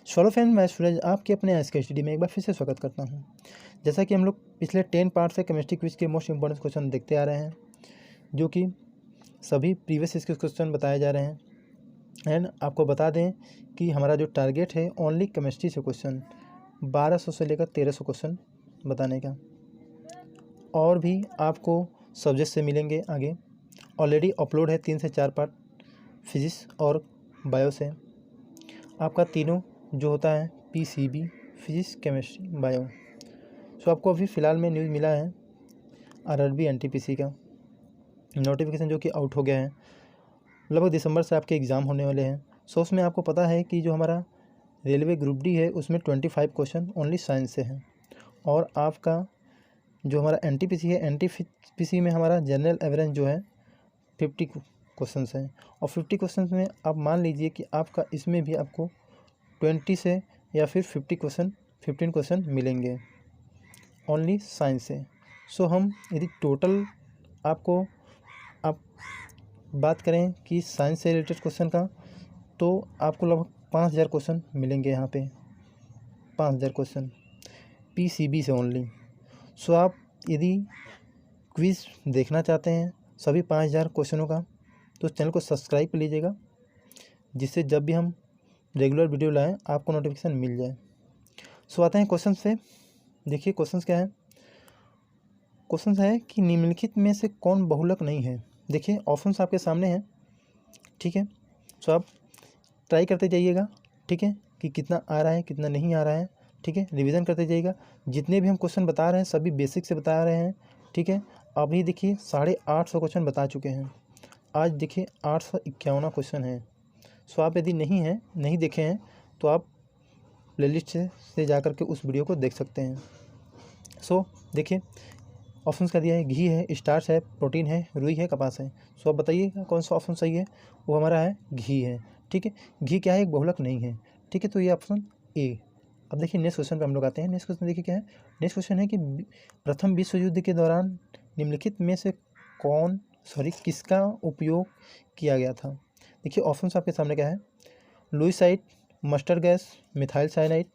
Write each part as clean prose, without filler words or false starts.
Hello friend, मैं सूरज आपके अपने आज के स्टडी में एक बार फिर से स्वागत करता हूं। जैसा कि हम लोग पिछले 10 पार्ट से केमिस्ट्री क्विज के मोस्ट इंपॉर्टेंट क्वेश्चन देखते आ रहे हैं, जो कि सभी प्रीवियस इसके क्वेश्चन बताए जा रहे हैं। एंड आपको बता दें कि हमारा जो टारगेट है ओनली केमिस्ट्री से क्वेश्चन 1200 से लेकर 1300 क्वेश्चन बताने का, और भी आपको सब्जेक्ट से मिलेंगे आगे। ऑलरेडी अपलोड है 3 से 4 पार्ट फिजिक्स और बायो से। आपका तीनों जो होता है पीसीबी, फिजिक्स, केमिस्ट्री, बायो। सो आपको अभी फ़िलहाल में न्यूज़ मिला है आरआरबी एनटीपीसी का नोटिफिकेशन जो कि आउट हो गया है। लगभग दिसंबर से आपके एग्ज़ाम होने वाले हैं। सो उसमें आपको पता है कि जो हमारा रेलवे ग्रुप डी है उसमें 25 क्वेश्चन ओनली साइंस से हैं, और आपका जो हमारा एनटीपीसी है, एनटीपीसी में हमारा जनरल एवरेज जो है 50 क्वेश्चन हैं, और 50 क्वेश्चन में आप मान लीजिए कि आपका इसमें भी आपको 20 से या फिर 15 क्वेश्चन मिलेंगे ओनली साइंस से। सो हम यदि टोटल आपको आप बात करें कि साइंस से रिलेटेड क्वेश्चन का, तो आपको लगभग 5000 क्वेश्चन मिलेंगे यहाँ पे, 5000 क्वेश्चन पीसीबी से ओनली। सो आप यदि क्विज़ देखना चाहते हैं सभी 5000 क्वेश्चनों का, तो चैनल को सब्सक्राइब कर लीजिएगा, जिससे जब भी हम रेगुलर वीडियो लाएं आपको नोटिफिकेशन मिल जाए। सो आते हैं क्वेश्चन से। देखिए क्वेश्चन क्या है। क्वेश्चन है कि निम्नलिखित में से कौन बहुलक नहीं है। देखिए ऑप्शंस आपके सामने हैं, ठीक है। सो आप ट्राई करते जाइएगा, ठीक है, कि कितना आ रहा है कितना नहीं आ रहा है, ठीक है। रिवीजन करते जाइएगा। जितने भी हम क्वेश्चन बता रहे हैं सभी बेसिक से बता रहे हैं, ठीक है। अभी देखिए 850 क्वेश्चन बता चुके हैं। आज देखिए 851 क्वेश्चन है। सो आप यदि नहीं देखे हैं तो आप प्लेलिस्ट से जा कर के उस वीडियो को देख सकते हैं। सो देखिए ऑप्शंस का दिया है, घी है, स्टार्च है, प्रोटीन है, रुई है, कपास है। सो आप बताइएगा कौन सा ऑप्शन सही है। वो हमारा है घी है, ठीक है। घी क्या है, एक बहुलक नहीं है, ठीक है। तो ये ऑप्शन ए। अब देखिए नेक्स्ट क्वेश्चन पे हम लोग आते हैं। नेक्स्ट क्वेश्चन देखिए क्या है। नेक्स्ट क्वेश्चन है कि प्रथम विश्व युद्ध के दौरान निम्नलिखित में से किसका उपयोग किया गया था। देखिए ऑप्शन आपके सामने क्या है। लुईसाइड, मस्टर्ड गैस, मिथाइल साइनाइड,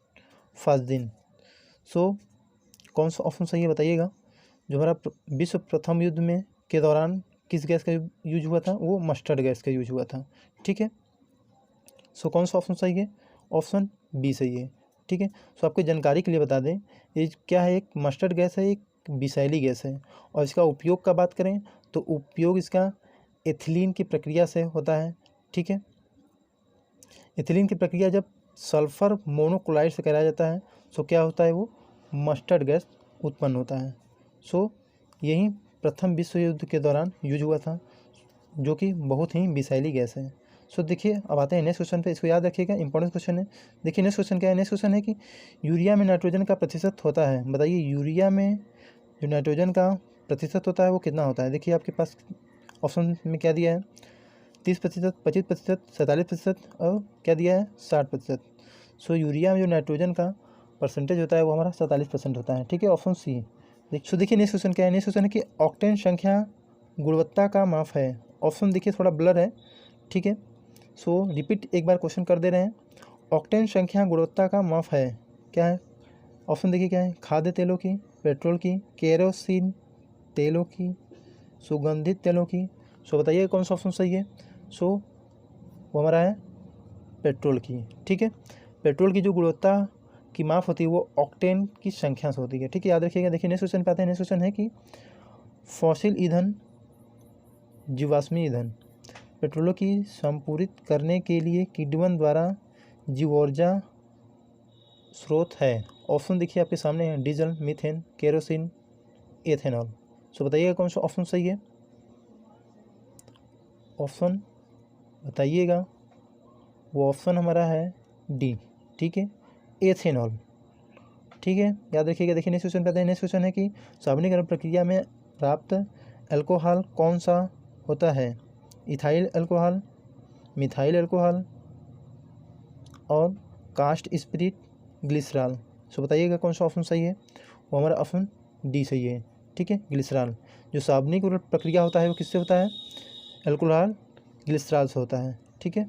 फास्दिन। सो कौन सा ऑप्शन सही है बताइएगा। जो हमारा विश्व प्रथम युद्ध में के दौरान किस गैस का यूज हुआ था, वो मस्टर्ड गैस का यूज हुआ था, ठीक है। सो कौन सा ऑप्शन सही है, ऑप्शन बी सही है, ठीक है। सो आपको जानकारी के लिए बता दें, ये क्या है, एक मस्टर्ड गैस है, एक विषैली गैस है। और इसका उपयोग का बात करें तो उपयोग इसका एथिलीन की प्रक्रिया से होता है, ठीक है। एथिलीन की प्रक्रिया जब सल्फर मोनोक्लोराइड से कराया जाता है, सो क्या होता है, वो मस्टर्ड गैस उत्पन्न होता है। सो यही प्रथम विश्व युद्ध के दौरान यूज हुआ था, जो कि बहुत ही विषैली गैस है। सो देखिए अब आते हैं नेक्स्ट क्वेश्चन पे। इसको याद रखिएगा, इंपॉर्टेंट क्वेश्चन है। देखिए नेक्स्ट क्वेश्चन क्या है। नेक्स्ट क्वेश्चन है कि यूरिया में नाइट्रोजन का प्रतिशत होता है। बताइए यूरिया में जो नाइट्रोजन का प्रतिशत होता है वो कितना होता है। देखिए आपके पास ऑप्शन में क्या दिया है, 30%, 25%, 47%, और क्या दिया है, 60%। सो यूरिया में जो नाइट्रोजन का परसेंटेज होता है वो हमारा 47% होता है, ठीक है। Option C. देखिए नेक्स्ट क्वेश्चन क्या है। नेक्स्ट क्वेश्चन है कि ऑक्टेन संख्या गुणवत्ता का माप है। ऑप्शन देखिए थोड़ा ब्लर है, ठीक है। सो रिपीट एक बार क्वेश्चन कर दे रहे हैं। ऑक्टेन संख्या गुणवत्ता का माप है, क्या है। ऑप्शन देखिए क्या है, खाद्य तेलों की, पेट्रोल की, केरोसिन तेलों की, सुगंधित तेलों की। सो बताइए कौन सा ऑप्शन सही है। सो वो हमारा है पेट्रोल की, ठीक है। पेट्रोल की जो गुणवत्ता की माप होती है वो ऑक्टेन की संख्या से होती है, ठीक है, याद रखिएगा। देखिए नेक्स्ट क्वेश्चन पे आते हैं। नेक्स्ट क्वेश्चन है कि फॉसिल ईंधन, जीवाश्मी ईंधन, पेट्रोलों की संपूरित करने के लिए किण्वन द्वारा जीवोर्जा स्रोत है। ऑप्शन देखिए आपके सामने है, डीजल, मीथेन, केरोसिन, एथेनॉल। सो बताइएगा कौन सा ऑप्शन सही है। ऑप्शन बताइएगा। वो ऑप्शन हमारा है डी, ठीक है, एथेनॉल, ठीक है, याद रखिएगा। देखिए नेक्स्ट क्वेश्चन पे आते हैं। नेक्स्ट क्वेश्चन है कि सावनीकरण प्रक्रिया में प्राप्त अल्कोहल कौन सा होता है। इथाइल अल्कोहल, मिथाइल अल्कोहल, और कास्ट स्पिरिट ग्लिसरॉल। सो बताइएगा कौन सा ऑप्शन सही है। वो हमारा ऑप्शन डी सही है, ठीक है, ग्लिसरॉल। जो सावनीकरण प्रक्रिया होता है वो किससे होता है, अल्कोहल ग्लिसरॉल से होता है, ठीक है।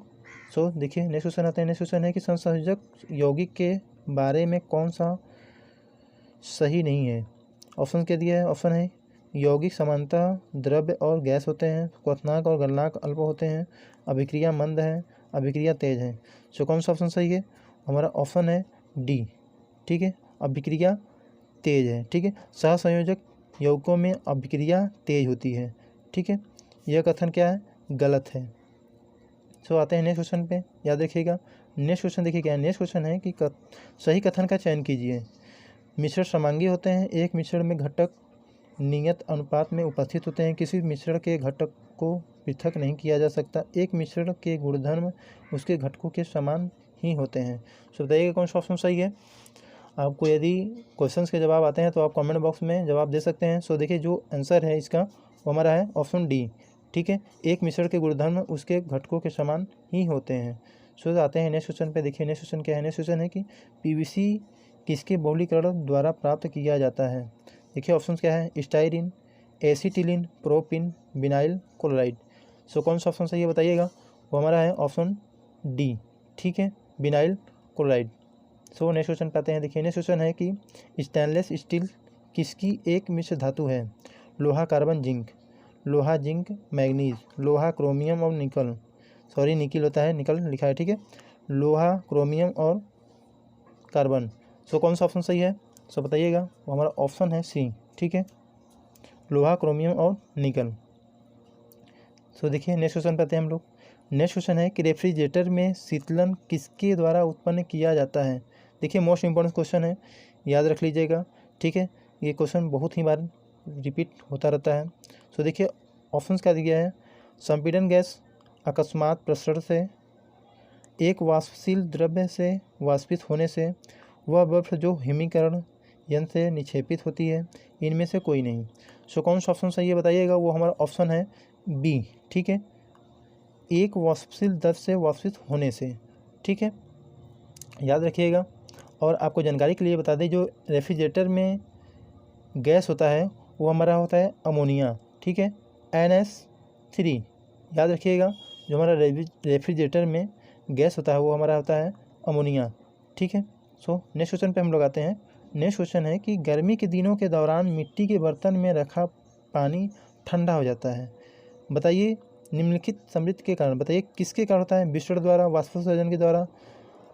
सो देखिए नेक्स्ट क्वेश्चन आते हैं। नेक्स्ट क्वेश्चन है कि संसंयोजक यौगिक के बारे में कौन सा सही नहीं है। ऑप्शन क्या दिया है। ऑप्शन है यौगिक समानतः द्रव्य और गैस होते हैं, क्वथनांक और गलनांक अल्प होते हैं, अभिक्रिया मंद है, अभिक्रिया तेज है। सो कौन सा ऑप्शन सही है। हमारा ऑप्शन है डी, ठीक है, अभिक्रिया तेज है, ठीक है। सहसंयोजक यौगिकों में अभिक्रिया तेज होती है, ठीक है। यह कथन क्या है, गलत है। सो आते हैं नेक्स्ट क्वेश्चन पे, याद रखिएगा। नेक्स्ट क्वेश्चन देखिए क्या है। नेक्स्ट क्वेश्चन है कि सही कथन का चयन कीजिए। मिश्रण समांगी होते हैं, एक मिश्रण में घटक नियत अनुपात में उपस्थित होते हैं, किसी मिश्रण के घटक को पृथक नहीं किया जा सकता, एक मिश्रण के गुणधर्म उसके घटकों के समान ही होते हैं। सो बताइएगा कौन सा ऑप्शन सही है। आपको यदि क्वेश्चंस के जवाब आते हैं तो आप कमेंट बॉक्स में जवाब दे सकते हैं। सो देखिए जो आंसर है इसका वो हमारा है ऑप्शन डी, ठीक है। एक मिश्रण के गुणधर्म उसके घटकों के समान ही होते हैं। सो आते हैं नेक्स्ट क्वेश्चन पे। देखिए नेक्स्ट क्वेश्चन क्या है। नेक्स्ट क्वेश्चन है कि पीवीसी किसके बहुलीकरण द्वारा प्राप्त किया जाता है। देखिए ऑप्शन क्या है, styrene, acetylene, propyne, vinyl chloride. So कौन सा ऑप्शन सही है बताइएगा। वो हमारा है ऑप्शन डी, ठीक है, vinyl chloride. So next question पे आते हैं। देखिए नेक्स्ट क्वेश्चन है कि स्टेनलेस स्टील किसकी एक मिश्र धातु है। लोहा, कार्बन, जिंक। लोहा, जिंक, मैग्नीज, लोहा, क्रोमियम और निकल। सॉरी निकिल होता है, निकल लिखा है, ठीक है। लोहा, क्रोमियम और कार्बन। सो कौन सा ऑप्शन सही है। सो बताइएगा। वो हमारा ऑप्शन है सी, ठीक है, लोहा, क्रोमियम और निकल। सो देखिए नेक्स्ट क्वेश्चन पे आते हैं हम लोग। नेक्स्ट क्वेश्चन है कि रेफ्रिजरेटर में शीतलन किसके द्वारा उत्पन्न किया जाता है। देखिए मोस्ट इंपॉर्टेंट क्वेश्चन है, याद रख लीजिएगा, ठीक है। ये क्वेश्चन बहुत ही बार रिपीट होता रहता है। सो देखिए ऑप्शंस क्या दिया है। संपीड़न गैस अकस्मात प्रसरण से, एक वाष्पशील द्रव्य से वाष्पित होने से, वह बर्फ जो हिमीकरण यंत्र से निक्षेपित होती है, इनमें से कोई नहीं। सो कौन सा ऑप्शन सही है बताइएगा। वो हमारा ऑप्शन है बी, ठीक है, एक वाष्पशील द्रव्य से वाष्पित होने से, ठीक है, याद रखिएगा। और आपको जानकारी के लिए बता दें, जो रेफ्रिजरेटर में गैस होता है वो हमारा होता है अमोनिया, ठीक है, NH3, याद रखिएगा। जो हमारा रेफ्रिजरेटर में गैस होता है वो हमारा होता है अमोनिया, ठीक है। सो नेक्स्ट क्वेश्चन पे हम लोग आते हैं। नेक्स्ट क्वेश्चन है कि गर्मी के दिनों के दौरान मिट्टी के बर्तन में रखा पानी ठंडा हो जाता है। बताइए निम्नलिखित समृद्धि के कारण, बताइए किसके कारण होता है। विसरण द्वारा, वाष्पोत्सर्जन के द्वारा,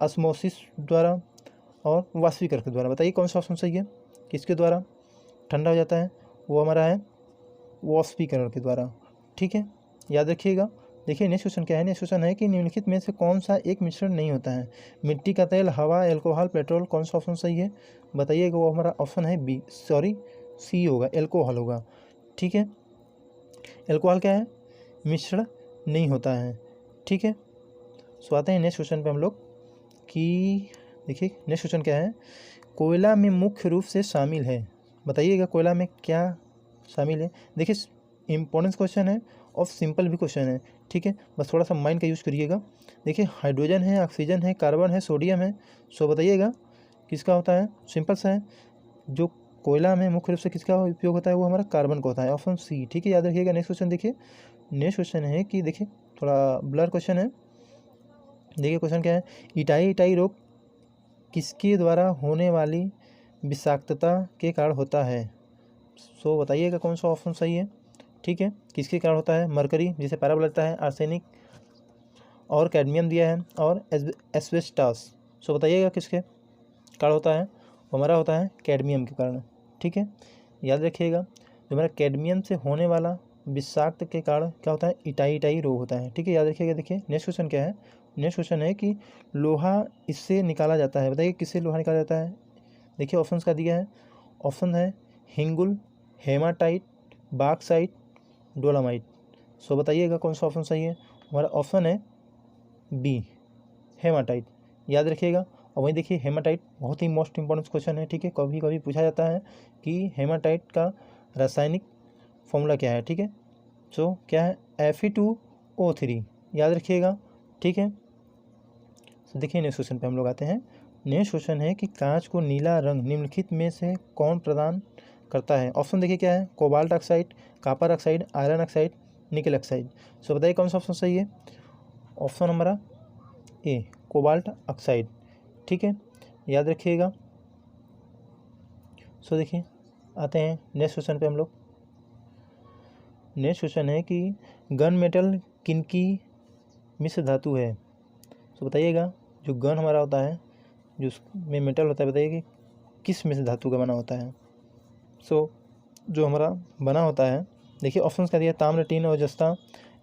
ऑस्मोसिस द्वारा और वाष्पीकरण के द्वारा। बताइए कौन सा ऑप्शन सही है, किसके द्वारा ठंडा हो जाता है। वो हमारा है वाष्पीकरण के द्वारा, ठीक है, याद रखिएगा। देखिए नेक्स्ट क्वेश्चन क्या है। नेक्स्ट क्वेश्चन है कि निम्नलिखित में से कौन सा एक मिश्रण नहीं होता है। मिट्टी का तेल, हवा, एल्कोहल, पेट्रोल। कौन सा ऑप्शन सही है बताइएगा। वो हमारा ऑप्शन है बी, सॉरी सी होगा, एल्कोहल होगा, ठीक है। एल्कोहल क्या है, मिश्रण नहीं होता है, ठीक है। सो आते हैं नेक्स्ट क्वेश्चन पे हम लोग कि देखिए नेक्स्ट क्वेश्चन क्या है। कोयला में मुख्य रूप से शामिल है, बताइएगा कोयला में क्या शामिल है। देखिए इंपॉर्टेंट क्वेश्चन है और सिंपल भी क्वेश्चन है, ठीक है, बस थोड़ा सा माइंड का यूज़ करिएगा। देखिए हाइड्रोजन है, ऑक्सीजन है, कार्बन है, सोडियम है। सो बताइएगा किसका होता है। सिंपल सा है, जो कोयला में मुख्य रूप से किसका उपयोग होता है वो हमारा कार्बन का होता है, ऑप्शन सी, ठीक है, याद रखिएगा। नेक्स्ट क्वेश्चन देखिए। नेक्स्ट क्वेश्चन है कि देखिए थोड़ा ब्लर क्वेश्चन है। देखिए क्वेश्चन क्या है। इटाई रोग किसके द्वारा होने वाली विषाक्तता के कारण होता है। सो बताइएगा कौन सा ऑप्शन सही है, ठीक है, किसके कारण होता है। मरकरी जिसे पैरा बोलता है, आर्सेनिक और कैडमियम दिया है, और एस्बेस्टास। सो बताइएगा किसके कारण होता है। वो हमारा होता है कैडमियम के कारण, ठीक है, याद रखिएगा। जो हमारा कैडमियम से होने वाला विषाक्त के कारण क्या होता है, इटाई रोग होता है, ठीक है, याद रखिएगा। देखिए नेक्स्ट क्वेश्चन क्या है। नेक्स्ट क्वेश्चन है कि लोहा इससे निकाला जाता है, बताइए किससे लोहा निकाला जाता है। देखिए ऑप्शंस का दिया है। ऑप्शन है हिंगुल, हेमाटाइट, बॉक्साइट, डोलामाइट। सो बताइएगा कौन सा ऑप्शन सही है। हमारा ऑप्शन है बी, हेमाटाइट, याद रखिएगा। और वहीं देखिए हेमाटाइट बहुत ही मोस्ट इंपॉर्टेंट क्वेश्चन है, ठीक है, कभी कभी पूछा जाता है कि हेमाटाइट का रासायनिक फॉर्मूला क्या है, ठीक है। सो क्या है, Fe2O3, याद रखिएगा, ठीक है। तो देखिए नेक्स्ट क्वेश्चन पे हम लोग आते हैं। नेक्स्ट क्वेश्चन है कि कांच को नीला रंग निम्नलिखित में से कौन प्रदान करता है। ऑप्शन देखिए क्या है, cobalt oxide, copper oxide, iron oxide, निकल ऑक्साइड। सो बताइए कौन सा ऑप्शन सही है। ऑप्शन हमारा ए कोबाल्ट ऑक्साइड, ठीक है, याद रखिएगा। सो देखिए आते हैं नेक्स्ट क्वेश्चन पे हम लोग। नेक्स्ट क्वेश्चन है कि गन मेटल किन की मिश्र धातु है। सो बताइएगा जो गन हमारा होता है, जो उसमें मेटल होता है, बताइए कि किस मिश्र धातु का बना होता है। सो जो हमारा बना होता है, देखिए ऑप्शन क्या दिया, ताम्र टीन और जस्ता,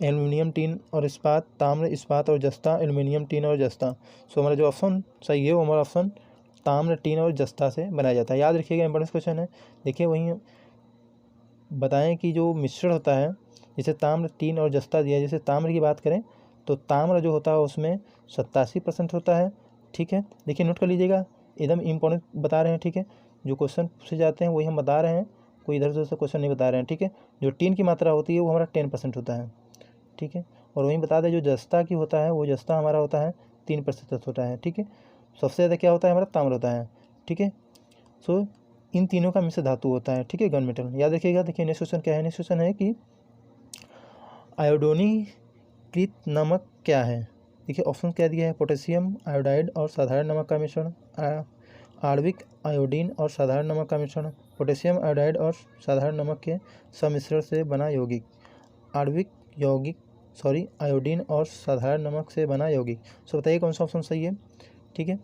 एल्युमिनियम टीन और इस्पात, ताम्र इस्पात और जस्ता, एल्युमिनियम टीन और जस्ता। सो हमारा जो ऑप्शन सही है वो हमारा ऑप्शन ताम्र टीन और जस्ता से बनाया जाता है। याद रखिएगा, इंपॉर्टेंट क्वेश्चन है। देखिए वहीं बताएं कि जो मिश्रण होता है, जैसे ताम्र टीन और जस्ता दिया, जैसे ताम्र की बात करें तो ताम्र जो होता है उसमें 87% होता है, ठीक है। देखिए नोट कर लीजिएगा, एकदम इम्पोर्टेंट बता रहे हैं, ठीक है। जो क्वेश्चन पूछे जाते हैं वही हम बता रहे हैं, कोई इधर उधर से क्वेश्चन नहीं बता रहे हैं, ठीक है। जो टीन की मात्रा होती है वो हमारा 10% होता है, ठीक है। और वहीं बता दें जो जस्ता की होता है, वो जस्ता हमारा होता है 3% होता है, ठीक है। सबसे ज़्यादा क्या होता है हमारा, ताम्र होता है, ठीक है। सो इन तीनों का मिश्र धातु होता है, ठीक है, गन मेटल। याद रखिएगा। देखिए नेक्स्ट क्वेश्चन क्या है, नेक्स्ट क्वेश्चन है कि आयोडीनीकृत नमक क्या है। देखिए ऑप्शन क्या दिया है, पोटेशियम आयोडाइड और साधारण नमक का मिश्रण, आणविक आयोडीन और साधारण नमक का मिश्रण, पोटेशियम आयोडाइड और साधारण नमक के सम्मिश्रण से बना यौगिक, आणविक यौगिक आयोडीन और साधारण नमक से बना यौगिक। सो बताइए कौन सा ऑप्शन सही है, ठीक है।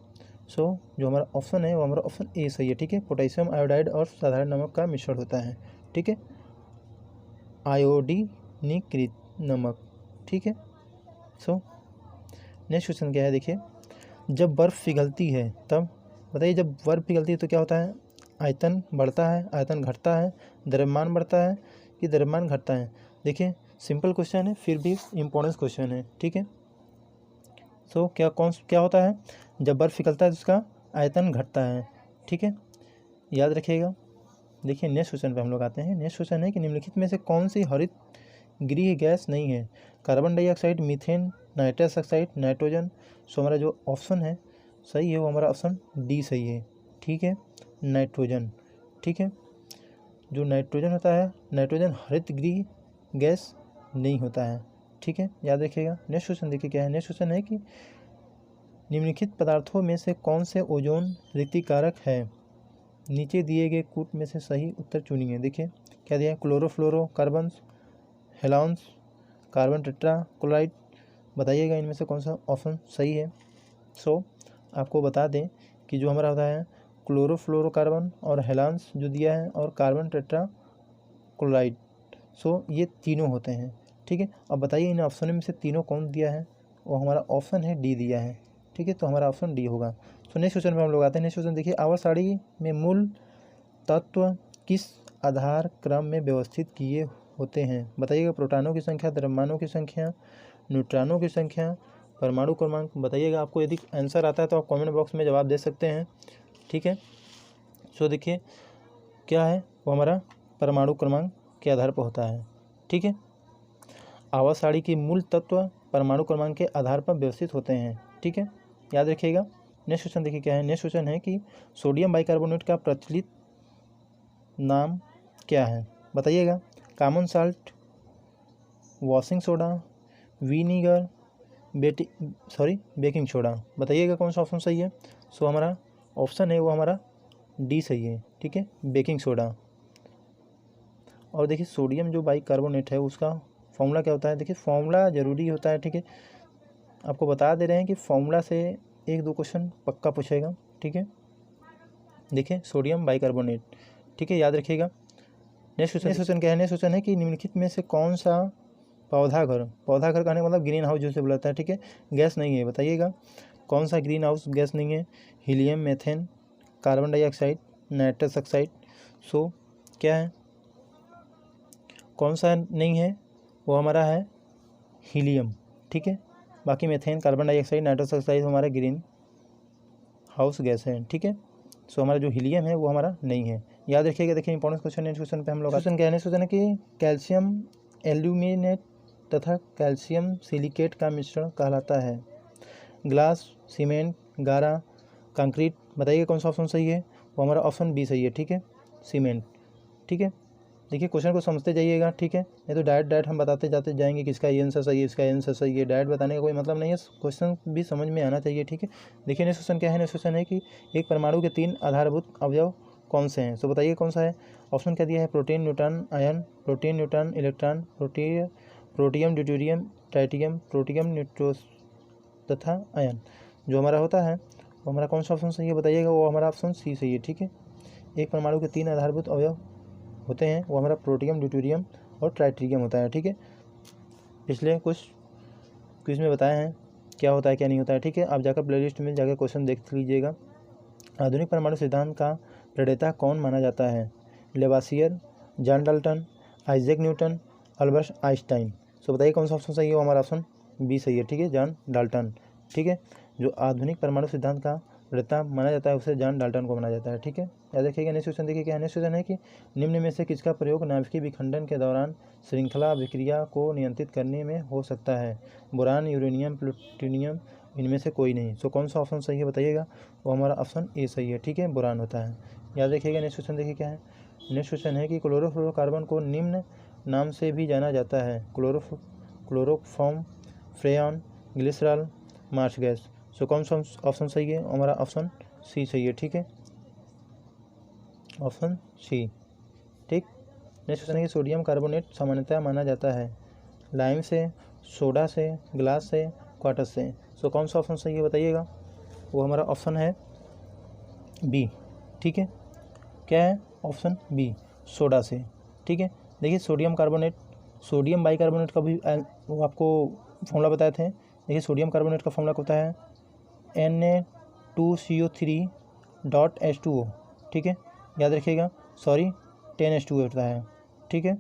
सो जो हमारा ऑप्शन है वो हमारा ऑप्शन ए सही है, ठीक है। पोटेशियम आयोडाइड और साधारण नमक का मिश्रण होता है, ठीक है, आयोडीनीकृत नमक, ठीक है। सो नेक्स्ट क्वेश्चन क्या है, देखिए जब बर्फ़ पिघलती है तब, बताइए जब बर्फ़ पिघलती है तो क्या होता है, आयतन बढ़ता है, आयतन घटता है, द्रव्यमान बढ़ता है कि द्रव्यमान घटता है। देखिए सिंपल क्वेश्चन है, फिर भी इम्पोर्टेंट क्वेश्चन है, ठीक है। सो क्या होता है, जब बर्फ़ पिघलता है तो उसका आयतन घटता है, ठीक है, याद रखिएगा। देखिए नेक्स्ट क्वेश्चन पे हम लोग आते हैं। नेक्स्ट क्वेश्चन है कि निम्नलिखित में से कौन सी हरित गृह गैस नहीं है, carbon dioxide, methane, nitrous oxide, nitrogen. So हमारा जो ऑप्शन है सही है वो हमारा ऑप्शन डी सही है, ठीक है, नाइट्रोजन, ठीक है। जो नाइट्रोजन होता है, नाइट्रोजन हरित गृह गैस नहीं होता है, ठीक है, याद रखिएगा। नेक्स्ट क्वेश्चन देखिए क्या है, नेक्स्ट क्वेश्चन है कि निम्नलिखित पदार्थों में से कौन से ओजोन रिक्तिकारक है, नीचे दिए गए कूट में से सही उत्तर चुनिए। देखिए क्या दिया है, क्लोरोफ्लोरोकार्बन्स, हेलॉन्स, कार्बन टेट्राक्लोराइड। बताइएगा इनमें से कौन सा ऑप्शन सही है। सो आपको बता दें कि जो हमारा होता है क्लोरोफ्लोरोकार्बन और हेलॉन्स जो दिया है और कार्बन टेट्राक्लोराइड, सो ये तीनों होते हैं, ठीक है। अब बताइए इन ऑप्शन में से तीनों कौन दिया है, वो हमारा ऑप्शन है डी दिया है, ठीक है, तो हमारा ऑप्शन डी होगा। तो नेक्स्ट क्वेश्चन में हम लोग आते हैं। नेक्स्ट क्वेश्चन देखिए, आवर्त सारणी में मूल तत्व किस आधार क्रम में व्यवस्थित किए होते हैं। बताइएगा, प्रोटॉनों की संख्या, द्रव्यमानों की संख्या, न्यूट्रॉनों की संख्या, परमाणु क्रमांक। बताइएगा, आपको यदि आंसर आता है तो आप कमेंट बॉक्स में जवाब दे सकते हैं, ठीक है। सो देखिए क्या है, वो हमारा परमाणु क्रमांक के आधार पर होता है, ठीक है। आवर्त सारणी के मूल तत्व परमाणु क्रमांक के आधार पर व्यवस्थित होते हैं, ठीक है, याद रखिएगा। नेक्स्ट क्वेश्चन देखिए क्या है, नेक्स्ट क्वेश्चन है कि सोडियम बाइकार्बोनेट का प्रचलित नाम क्या है। बताइएगा, common salt, washing soda, vinegar, baking soda. बताइएगा कौन सा ऑप्शन सही है। सो हमारा ऑप्शन है वो हमारा डी सही है, ठीक है, बेकिंग सोडा। और देखिए सोडियम जो बाइकार्बोनेट है उसका फॉर्मूला क्या होता है। देखिए फॉर्मूला ज़रूरी होता है, ठीक है, आपको बता दे रहे हैं कि फॉर्मूला से एक दो क्वेश्चन पक्का पूछेगा, ठीक है। देखिए सोडियम बाइकार्बोनेट, ठीक है, याद रखिएगा। नेक्स्ट क्वेश्चन क्या है, नेक्स्ट क्वेश्चन है कि निम्नलिखित में से कौन सा पौधा घर कहने का मतलब ग्रीन हाउस जिसे बुलाता है, ठीक है, गैस नहीं है। बताइएगा कौन सा ग्रीन हाउस गैस नहीं है, helium, methane, carbon dioxide, nitrous oxide. So क्या है, कौन सा नहीं है, वो हमारा है हीलियम, ठीक है। बाकी methane, carbon dioxide, nitrous oxide हमारा ग्रीन हाउस गैस है, ठीक है। सो हमारा जो हीलियम है वो हमारा नहीं है, याद रखिएगा। देखिए इंपॉर्टेंट क्वेश्चन है, क्वेश्चन पे हम लोग क्वेश्चन क्या है, क्वेश्चन है कि कैल्शियम एल्यूमिनेट तथा कैल्शियम सिलिकेट का मिश्रण कहलाता है ग्लास, सीमेंट, गारा, कंक्रीट। बताइए कौन सा ऑप्शन सही है, वो हमारा ऑप्शन बी सही है, ठीक है, सीमेंट, ठीक है, देखिए क्वेश्चन को समझते जाइएगा, ठीक है, नहीं तो डायरेक्ट हम बताते जाते जाएंगे कि इसका ये आंसर सही है, इसका आंसर सही है। डायरेक्ट बताने का कोई मतलब नहीं है, क्वेश्चन भी समझ में आना चाहिए, ठीक है। देखिए नेक्स्ट क्वेश्चन क्या है, नेक्स्ट क्वेश्चन है कि एक परमाणु के 3 आधारभूत अवयव कौन से हैं। सो बताइए कौन सा है। ऑप्शन क्या दिया है, protein, neutron, ion, protein, neutron, electron, protium, deuterium, tritium, protium, neutrons तथा आयन। जो हमारा होता है वो हमारा कौन सा ऑप्शन सही है बताइएगा। वो हमारा ऑप्शन सी सही है, ठीक है। एक परमाणु के 3 आधारभूत अवयव होते हैं, वो हमारा प्रोटियम, ड्यूटेरियम और ट्राइटियम होता है, ठीक है। पिछले कुछ क्विज में बताए हैं क्या होता है क्या नहीं होता है, ठीक है। आप जाकर प्लेलिस्ट में जाकर क्वेश्चन देख लीजिएगा। आधुनिक परमाणु सिद्धांत का प्रणेता कौन माना जाता है। Lavoisier, John Dalton, Isaac Newton, Albert Einstein. So बताइए कौन सा ऑप्शन सही है। वो हमारा ऑप्शन बी सही है, ठीक है, जॉन डाल्टन, ठीक है। जो आधुनिक परमाणु सिद्धांत का प्रणेता माना जाता है उसे जॉन डाल्टन को माना जाता है, ठीक है। याद रखिएगा। नेक्स्ट क्वेश्चन देखिए क्या है। नेक्स्ट क्वेश्चन है कि निम्न में से किसका प्रयोग नाभिकीय विखंडन के दौरान श्रृंखला अभिक्रिया को नियंत्रित करने में हो सकता है। बोरान, यूरेनियम, प्लूटोनियम, इनमें से कोई नहीं। सो कौन सा ऑप्शन सही है बताइएगा। वो हमारा ऑप्शन ए सही है, ठीक है, बोरान होता है। याद रखिएगा। नेक्स्ट क्वेश्चन देखिए क्या है। नेक्स्ट क्वेश्चन है कि क्लोरोफ्लोरोकार्बन को निम्न नाम से भी जाना जाता है। क्लोरोफॉर्म, फ्रेयॉन, ग्लिसरॉल, मार्च गैस। सो कौन सा ऑप्शन सही है। हमारा ऑप्शन सी सही है, ठीक है, ऑप्शन सी, ठीक। नेक्स्ट क्वेश्चन है कि सोडियम कार्बोनेट सामान्यतः माना जाता है लाइम से, सोडा से, ग्लास से, क्वार्टज से। सो कौन सा ऑप्शन सही है बताइएगा। वो हमारा ऑप्शन है बी, ठीक है। क्या है ऑप्शन बी, सोडा से, ठीक है। देखिए सोडियम कार्बोनेट, सोडियम बाइकार्बोनेट का भी वो आपको फॉर्मूला बताए थे। देखिए सोडियम कार्बोनेट का फॉर्मूला होता है Na2CO3.H2O, ठीक है, याद रखिएगा। सॉरी 10H2O होता है, ठीक है,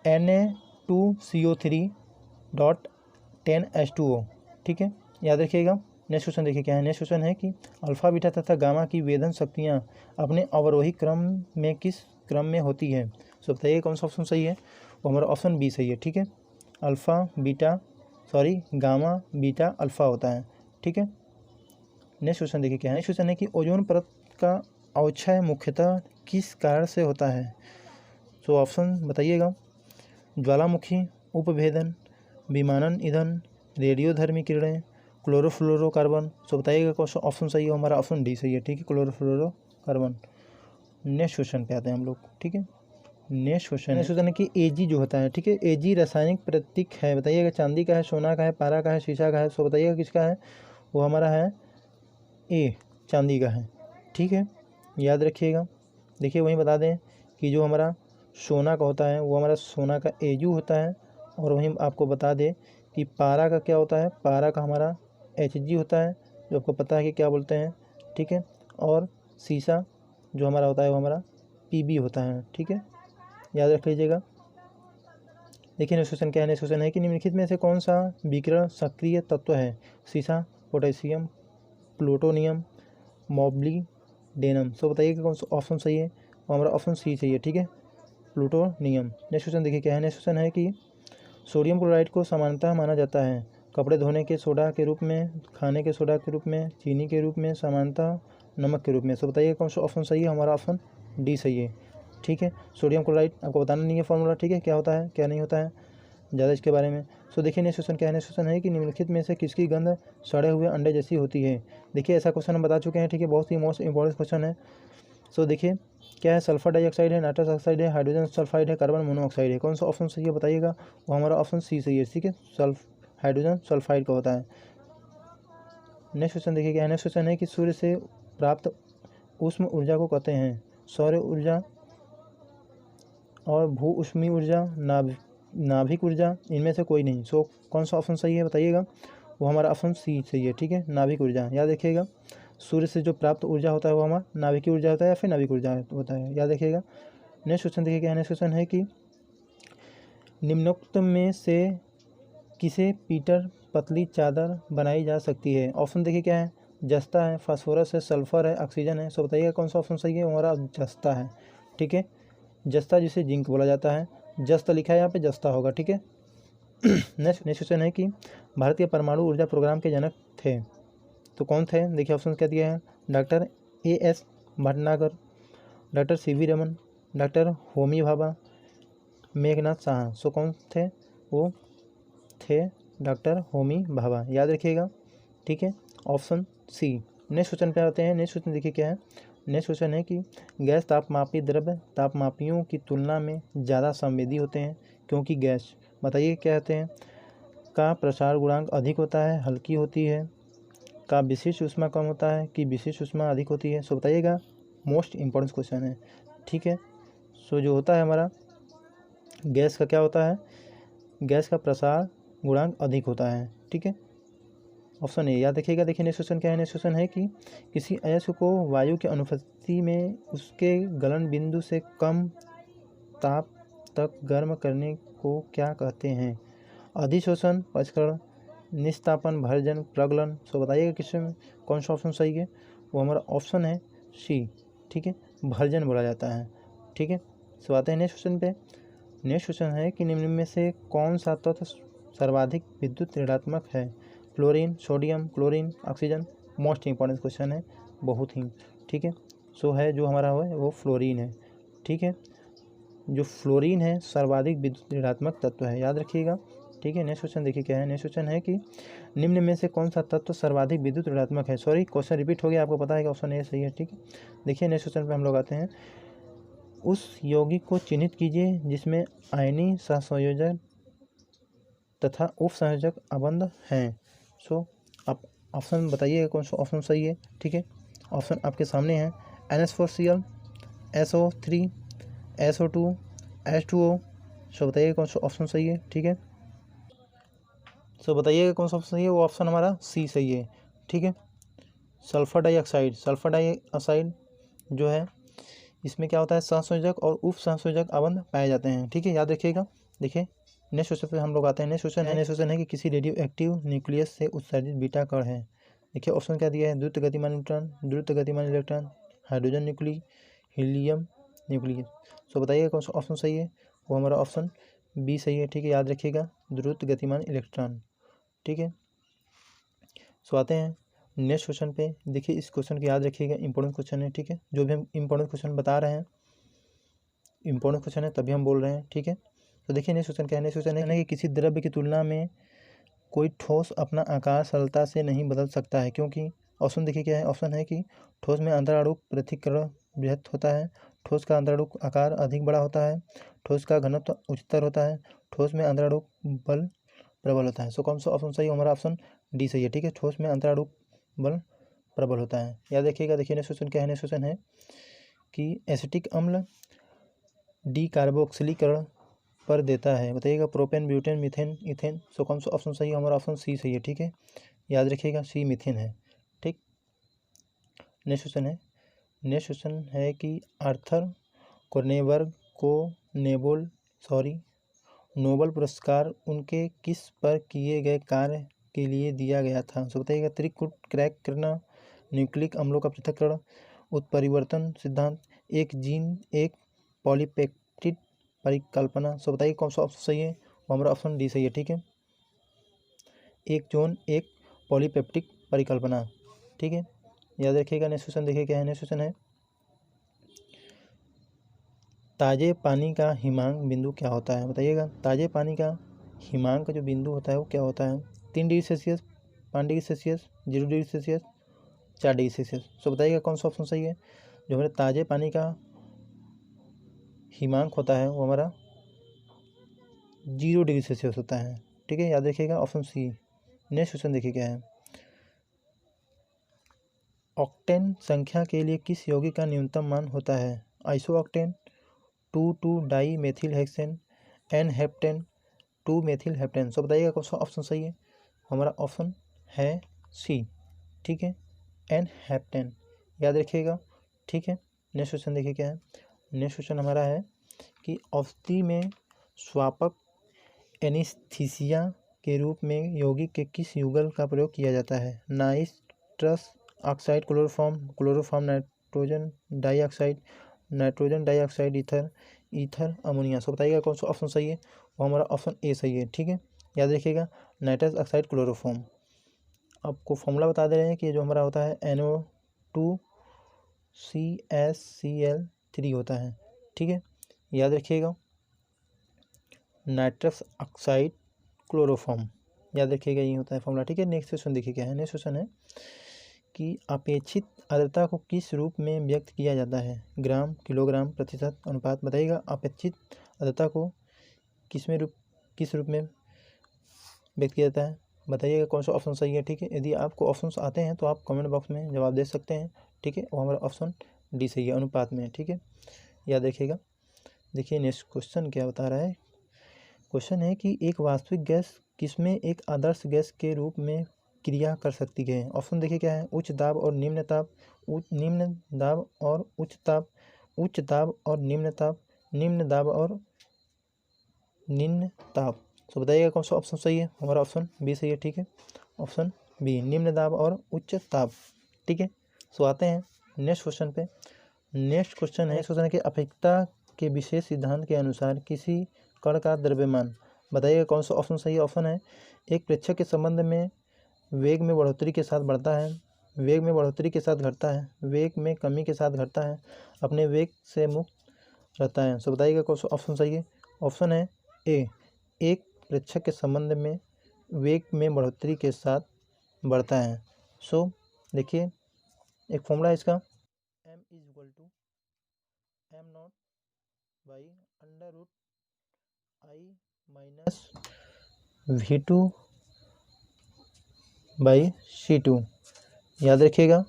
Na2CO3.10H2O, ठीक है, याद रखिएगा। नेक्स्ट क्वेश्चन देखिए क्या है। नेक्स्ट क्वेश्चन है कि अल्फा, बीटा तथा गामा की वेधन शक्तियाँ अपने अवरोही क्रम में किस क्रम में होती है। सो बताइए कौन सा ऑप्शन सही है। वो हमारा ऑप्शन बी सही है, ठीक है, alpha beta gamma beta alpha होता है, ठीक है। नेक्स्ट क्वेश्चन देखिए क्या है। नेक्स्ट क्वेश्चन है कि ओजोन परत का अवक्षय मुख्यतः किस कारण से होता है। सो ऑप्शन बताइएगा। ज्वालामुखी, उपभेदन, विमानन ईंधन, रेडियोधर्मी किरणें, क्लोरोफ्लोरोकार्बन। सो बताइएगा कौन सा ऑप्शन सही है। हमारा ऑप्शन डी सही है, ठीक है, क्लोरोफ्लोरोकार्बन। नेक्स्ट क्वेश्चन पे आते हैं हम लोग, ठीक है। नेक्स्ट क्वेश्चन है कि Ag जो होता है, ठीक है, Ag रासायनिक प्रतीक है, बताइएगा चांदी का है, सोना का है, पारा का है, शीशा का है। सो बताइएगा किसका है। वो हमारा है ए, चांदी का है, ठीक है, याद रखिएगा। देखिए वहीं बता दें कि जो हमारा सोना का होता है वो हमारा सोना का Ag होता है। और वहीं आपको बता दें कि पारा का क्या होता है, पारा का हमारा Hg होता है, जो आपको पता है कि क्या बोलते हैं, ठीक है। और शीशा जो हमारा होता है वो हमारा Pb होता है, ठीक है, याद रख लीजिएगा। देखिए नेक्स्ट क्वेश्चन क्या है। नेक्स्ट क्वेश्चन है कि निम्नलिखित में से कौन सा विकिरण सक्रिय तत्व है। शीशा, पोटेशियम, प्लूटोनियम, मॉब्लिडेनम। सो बताइए कि कौन सा ऑप्शन सही है। वो हमारा ऑप्शन सी सही है, ठीक है, प्लूटोनियम। नेक्स्ट क्वेश्चन देखिए क्या है। नेक्स्ट क्वेश्चन है कि सोडियम क्लोराइड को सामान्यतः माना जाता है कपड़े धोने के सोडा के रूप में, खाने के सोडा के रूप में, चीनी के रूप में, सामान्यतः नमक के रूप में। सो बताइए कौन सा ऑप्शन सही है। हमारा ऑप्शन डी सही है, ठीक है। सोडियम क्लोराइड आपको बताना नहीं है फॉर्मूला, ठीक है, क्या होता है क्या नहीं होता है ज़्यादा इसके बारे में। सो देखिए नेक्स्ट क्वेश्चन क्या है। नेक्स्ट क्वेश्चन है कि निम्नलिखित में से किसकी गंध सड़े हुए अंडे जैसी होती है। देखिए ऐसा क्वेश्चन हम बता चुके हैं, ठीक है, बहुत ही मोस्ट इंपॉर्टेंट क्वेश्चन है। सो देखिए क्या है, सल्फर डाइऑक्साइड है, नाइट्रस ऑक्साइड है, हाइड्रोजन सल्फाइड है, कार्बन मोनोऑक्साइड है। कौन सा ऑप्शन सही है बताइएगा। वो हमारा ऑप्शन सी सही है, ठीक है, हाइड्रोजन सल्फाइड का होता है। नेक्स्ट क्वेश्चन देखिए क्या है। नेक्स्ट क्वेश्चन है कि सूर्य से प्राप्त ऊष्म ऊर्जा को कहते हैं सौर ऊर्जा और भू ऊष्मीय ऊर्जा, नाभिक ऊर्जा, इनमें से कोई नहीं। सो कौन सा ऑप्शन सही है बताइएगा। वो हमारा ऑप्शन सी सही है, ठीक है, नाभिक ऊर्जा। याद रखिएगा सूर्य से जो प्राप्त ऊर्जा होता है वो हमारा नाभिकीय ऊर्जा होता है या फिर नाभिक ऊर्जा होता है, याद रखिएगा। नेक्स्ट क्वेश्चन देखिए क्या है। नेक्स्ट क्वेश्चन है कि निम्नोक्त में से किसे पीटर पतली चादर बनाई जा सकती है। ऑप्शन देखिए क्या है, जस्ता है, फास्फोरस है, सल्फर है, ऑक्सीजन है। सो बताइएगा कौन सा ऑप्शन सही है। हमारा जस्ता है, ठीक है, जस्ता जिसे जिंक बोला जाता है, जस्ता लिखा है यहाँ पे, जस्ता होगा, ठीक है। नेक्स्ट क्वेश्चन है कि भारतीय परमाणु ऊर्जा प्रोग्राम के जनक थे, तो कौन थे। देखिए ऑप्शन क्या दिया है। Doctor A.S. Bhatnagar, doctor C.V. Raman, doctor Homi Bhabha, Meghnad Saha. So कौन थे? वो थे डॉक्टर होमी भाभा, याद रखिएगा। ठीक है, ऑप्शन सी। नेक्स्ट क्वेश्चन पे आते हैं। नेक्स्ट क्वेश्चन देखिए क्या है। नेक्स्ट क्वेश्चन है कि गैस तापमापी द्रव्य तापमापियों की तुलना में ज़्यादा संवेदी होते हैं क्योंकि गैस, बताइए क्या कहते हैं, का प्रसार गुणांक अधिक होता है, हल्की होती है, का विशिष्ट ऊष्मा कम होता है कि विशिष्ट ऊष्मा अधिक होती है। सो बताइएगा, मोस्ट इम्पोर्टेंट क्वेश्चन है। ठीक है, सो जो होता है हमारा गैस का क्या होता है, गैस का प्रसार गुणांक अधिक होता है। ठीक है, ऑप्शन ए याद रखिएगा। देखिए नेक्स्ट क्वेश्चन क्या है। नेक्स्ट क्वेश्चन है कि किसी अयस्क को वायु की अनुपस्थिति में उसके गलन बिंदु से कम ताप तक गर्म करने को क्या कहते हैं? अधिशोषण, पचकरण, निस्तापन, भर्जन, प्रगलन। सो बताइएगा किसमें कौन सा ऑप्शन सही है। वो हमारा ऑप्शन है सी। ठीक है, भर्जन बोला जाता है। ठीक है, सो आते हैं नेक्स्ट क्वेश्चन पे। नेक्स्ट क्वेश्चन है कि निम्न में से कौन सा तत्व सर्वाधिक विद्युत ऋणात्मक है? Fluorine, sodium, chlorine, oxygen. Most important question है, बहुत ही। ठीक है, सो है जो हमारा है वो फ्लोरीन है। ठीक है, जो फ्लोरीन है सर्वाधिक विद्युत ऋणात्मक तत्व है, याद रखिएगा। ठीक है, नेक्स्ट क्वेश्चन देखिए क्या है। नेक्स्ट क्वेश्चन है कि निम्न में से कौन सा तत्व सर्वाधिक विद्युत ऋणात्मक है? सॉरी, क्वेश्चन रिपीट हो गया, आपको पता है कि ऑप्शन ए सही है। ठीक है, देखिए नेक्स्ट क्वेश्चन पे हम लोग आते हैं। उस यौगिक को चिन्हित कीजिए जिसमें आयनीय सहसंयोजक तथा उप संयोजक अबंध हैं। सो आप ऑप्शन बताइए कौन सा ऑप्शन सही है। ठीक है, ऑप्शन आपके सामने है। NH4Cl, SO3, SO2, H2O। सो बताइए कौन सा ऑप्शन सही है। ठीक है, सो बताइएगा कौन सा ऑप्शन सही है। वो ऑप्शन हमारा सी सही है। ठीक है, सल्फर डाइऑक्साइड। सल्फर डाइऑक्साइड जो है इसमें क्या होता है, सहसंयोजक और उप सहसंयोजक अबंध पाए जाते हैं। ठीक है, याद रखिएगा। देखिए नेक्स्ट क्वेश्चन पे हम लोग आते हैं। नेक्स्ट क्वेश्चन है कि किसी रेडियो एक्टिव न्यूक्लियस से उत्सर्जित बीटा कण है। देखिए ऑप्शन क्या दिया है, द्रुत गतिमान न्यूट्रॉन, द्रुत गतिमान electron, hydrogen nuclei, helium nucleus. So बताइए कौन सा ऑप्शन सही है। वो हमारा ऑप्शन बी सही है। ठीक है, याद रखिएगा, द्रुत गतिमान इलेक्ट्रॉन। ठीक है, सो आते हैं नेक्स्ट क्वेश्चन पे। देखिए इस क्वेश्चन को याद रखिएगा, इंपॉर्टेंट क्वेश्चन है। ठीक है, जो भी हम इंपॉर्टेंट क्वेश्चन बता रहे हैं इंपॉर्टेंट क्वेश्चन है तभी हम बोल रहे हैं। ठीक है, तो देखिए नेक्स्ट क्वेश्चन क्या है। नेक्स्ट क्वेश्चन है कि किसी द्रव्य की तुलना में कोई ठोस अपना आकार सरलता से नहीं बदल सकता है क्योंकि, ऑप्शन देखिए क्या है। ऑप्शन है कि ठोस में अंतराणु पृथक्करण बृहत होता है, ठोस का अंतराणु आकार अधिक बड़ा होता है, ठोस का घनत्व उच्चतर होता है, ठोस में अंतराणु बल प्रबल होता है। सो कौन सा ऑप्शन सही है? हमारा ऑप्शन डी सही है। ठीक है, ठोस में अंतराणु बल प्रबल होता है, याद रखिएगा। देखिए नेक्स्ट क्वेश्चन क्या है। नेक्स्ट क्वेश्चन है कि एसिटिक अम्ल डीकार्बोक्सिलीकरण पर देता है, बताइएगा। Propane, butane, methane, ethane. So कौन सा ऑप्शन सही है? हमारा ऑप्शन सी सही है। ठीक है, याद रखिएगा, सी मीथेन है। ठीक, नेक्स्ट क्वेश्चन है। नेक्स्ट क्वेश्चन है कि आर्थर कोर्नेबर्ग को नोबल पुरस्कार उनके किस पर किए गए कार्य के लिए दिया गया था? सो बताइएगा। त्रिकूट क्रैक करना, न्यूक्लिक अम्लों का पृथक्करण, उत्परिवर्तन सिद्धांत, एक जीन एक पॉलीपेप्टिड परिकल्पना। सो बताइए कौन सा ऑप्शन सही है। वो हमारा ऑप्शन डी सही है। ठीक है, एक जोन एक पॉलीपेप्टिक परिकल्पना। ठीक है, याद रखिएगा। नेक्स्ट क्वेश्चन देखिए क्या है। नेक्स्ट क्वेश्चन है ताजे पानी का हिमांक बिंदु क्या होता है, बताइएगा। ताजे पानी का हिमांक जो बिंदु होता है वो क्या होता है? 3 degree Celsius, 5 degree Celsius, 0 degree Celsius, 4 degree Celsius. So बताइएगा कौन सा ऑप्शन सही है। जो हमारे ताजे पानी का हिमांक होता है वो हमारा 0 डिग्री सेल्सियस होता है। ठीक है, याद रखिएगा, ऑप्शन सी। नेक्स्ट क्वेश्चन देखिए क्या है। ऑक्टेन संख्या के लिए किस यौगिक का न्यूनतम मान होता है? Isooctane, 2,2 di methyl hexane, N heptane, 2 methyl heptane. So बताइएगा कौन सा ऑप्शन सही है। हमारा ऑप्शन है सी। ठीक है, एन हेप्टेन, याद रखिएगा। ठीक है, नेक्स्ट क्वेश्चन देखिए क्या है। नेक्स्ट क्वेश्चन हमारा है कि औषधि में स्वापक एनीस्थीसिया के रूप में यौगिक के किस युगल का प्रयोग किया जाता है? Nitrous oxide, chloroform nitrogen dioxide, nitrogen dioxide ether, ether ammonia. So बताइएगा कौन सा ऑप्शन सही है। वो हमारा ऑप्शन ए सही है। ठीक है, याद रखिएगा, नाइट्रस ऑक्साइड क्लोरोफॉर्म। आपको फॉर्मूला बता दे रहे हैं कि जो हमारा होता है NO2CsCl3 होता है। ठीक है, याद रखिएगा। नाइट्रस ऑक्साइड क्लोरोफॉर्म, याद रखिएगा, ये होता है फॉर्मूला। ठीक है, नेक्स्ट क्वेश्चन देखिए क्या है। नेक्स्ट क्वेश्चन है कि अपेक्षित आर्द्रता को किस रूप में व्यक्त किया जाता है? ग्राम, किलोग्राम, प्रतिशत, अनुपात। बताइएगा अपेक्षित आर्द्रता को किस रूप में व्यक्त किया जाता है? बताइएगा कौन सा ऑप्शन सही है। ठीक है, यदि आपको ऑप्शंस आते हैं तो आप कमेंट बॉक्स में जवाब दे सकते हैं। ठीक है, वो हमारा ऑप्शन डी सही है, अनुपात में। ठीक है, याद रखिएगा। देखिए नेक्स्ट क्वेश्चन क्या बता रहा है। क्वेश्चन है कि एक वास्तविक गैस किसमें एक आदर्श गैस के रूप में क्रिया कर सकती है? ऑप्शन देखिए क्या है। उच्च दाब और निम्न ताप, निम्न दाब और उच्च ताप, उच्च दाब और निम्न ताप, निम्न दाब और निम्न ताप। तो बताइएगा कौन सा ऑप्शन सही है? हमारा ऑप्शन बी सही है। ठीक है, ऑप्शन बी, निम्न दाब और उच्च ताप। ठीक है, सो आते हैं नेक्स्ट क्वेश्चन पे। नेक्स्ट क्वेश्चन है कि अपेक्षता के विशेष सिद्धांत के अनुसार किसी कण का द्रव्यमान। बताइएगा कौन सा ऑप्शन सही है। ऑप्शन है, एक प्रेक्षक के संबंध में वेग में बढ़ोतरी के साथ बढ़ता है, वेग में बढ़ोतरी के साथ घटता है, वेग में कमी के साथ घटता है, अपने वेग से मुक्त रहता है। सो बताइएगा कौन सा ऑप्शन सही है। ऑप्शन है ए, एक प्रेक्षक के संबंध में वेग में बढ़ोतरी के साथ बढ़ता है। सो देखिए एक फॉर्मूला है इसका, m is equal to M not by under root I minus V2 by C2, याद रखिएगा।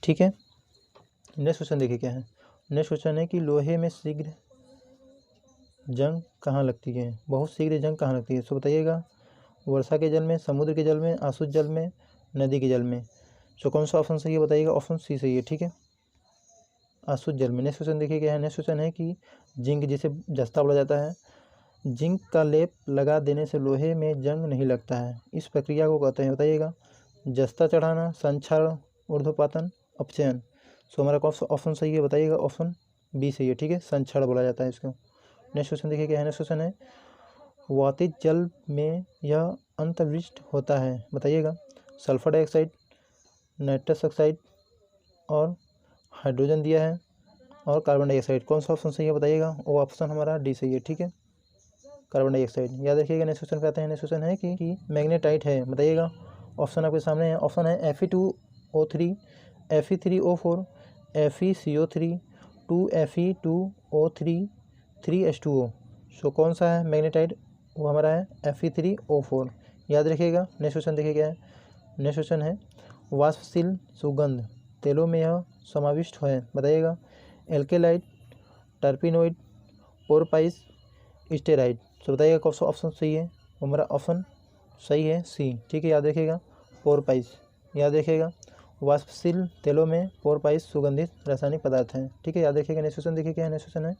ठीक है, नेक्स्ट क्वेश्चन देखिए क्या है। नेक्स्ट क्वेश्चन है कि लोहे में शीघ्र जंग कहाँ लगती है? बहुत शीघ्र जंग कहाँ लगती है? सो बताइएगा, वर्षा के जल में, समुद्र के जल में, आशुद्ध जल में, नदी के जल में। सो कौन सा ऑप्शन सही है? बताइएगा ऑप्शन सी सही है। ठीक है, आशुद्ध जल में। नेक्स्ट क्वेश्चन देखिए क्या है। नेक्स्ट क्वेश्चन है कि जिंक, जिसे जस्ता बोला जाता है, जिंक का लेप लगा देने से लोहे में जंग नहीं लगता है, इस प्रक्रिया को कहते हैं? बताइएगा, जस्ता चढ़ाना, संक्षारण, ऊर्ध्वपातन, अपचयन। सो हमारा कौन सा ऑप्शन सही है? बताइएगा ऑप्शन बी सही है। ठीक है, संक्षारण बोला जाता है इसको। नेक्स्ट क्वेश्चन देखिए क्या है। नेक्स्ट क्वेश्चन है, वातित जल में यह अंतर्विष्ट होता है। बताइएगा, सल्फर डाइऑक्साइड, नाइट्रस ऑक्साइड और हाइड्रोजन दिया है और कार्बन डाइऑक्साइड। कौन सा ऑप्शन सही है? बताइएगा, वो ऑप्शन हमारा डी सही है। ठीक है, कार्बन डाइऑक्साइड, याद रखिएगा। नेक्स्ट क्वेश्चन पे आते हैं। नेक्स्ट क्वेश्चन है कि मैग्नेटाइट है। बताइएगा, ऑप्शन आपके सामने है। ऑप्शन है Fe2O3, Fe3O4, FeCO3, 2Fe2O3, 3H2O। सो कौन सा है मैग्नेटाइट? वो हमारा है Fe3O4, याद रखिएगा। नेक्स्ट क्वेश्चन देखिए क्या है। नेक्स्ट क्वेश्चन है, वाष्पशील सुगंध तेलों में यह समाविष्ट है। बताइएगा, एल्केलाइड, टर्पिनोइड, पोरपाइस, स्टेराइड। सो बताइएगा कौन सा ऑप्शन सही है? हमारा ऑप्शन सही है सी। ठीक है, याद रखिएगा, पोरपाइस, याद रखिएगा। वाष्पशील तेलों में पोरपाइस सुगंधित रासायनिक पदार्थ हैं। ठीक है, याद रखिएगा। नेक्स्ट क्वेश्चन देखिए क्या है। नेक्स्ट क्वेश्चन है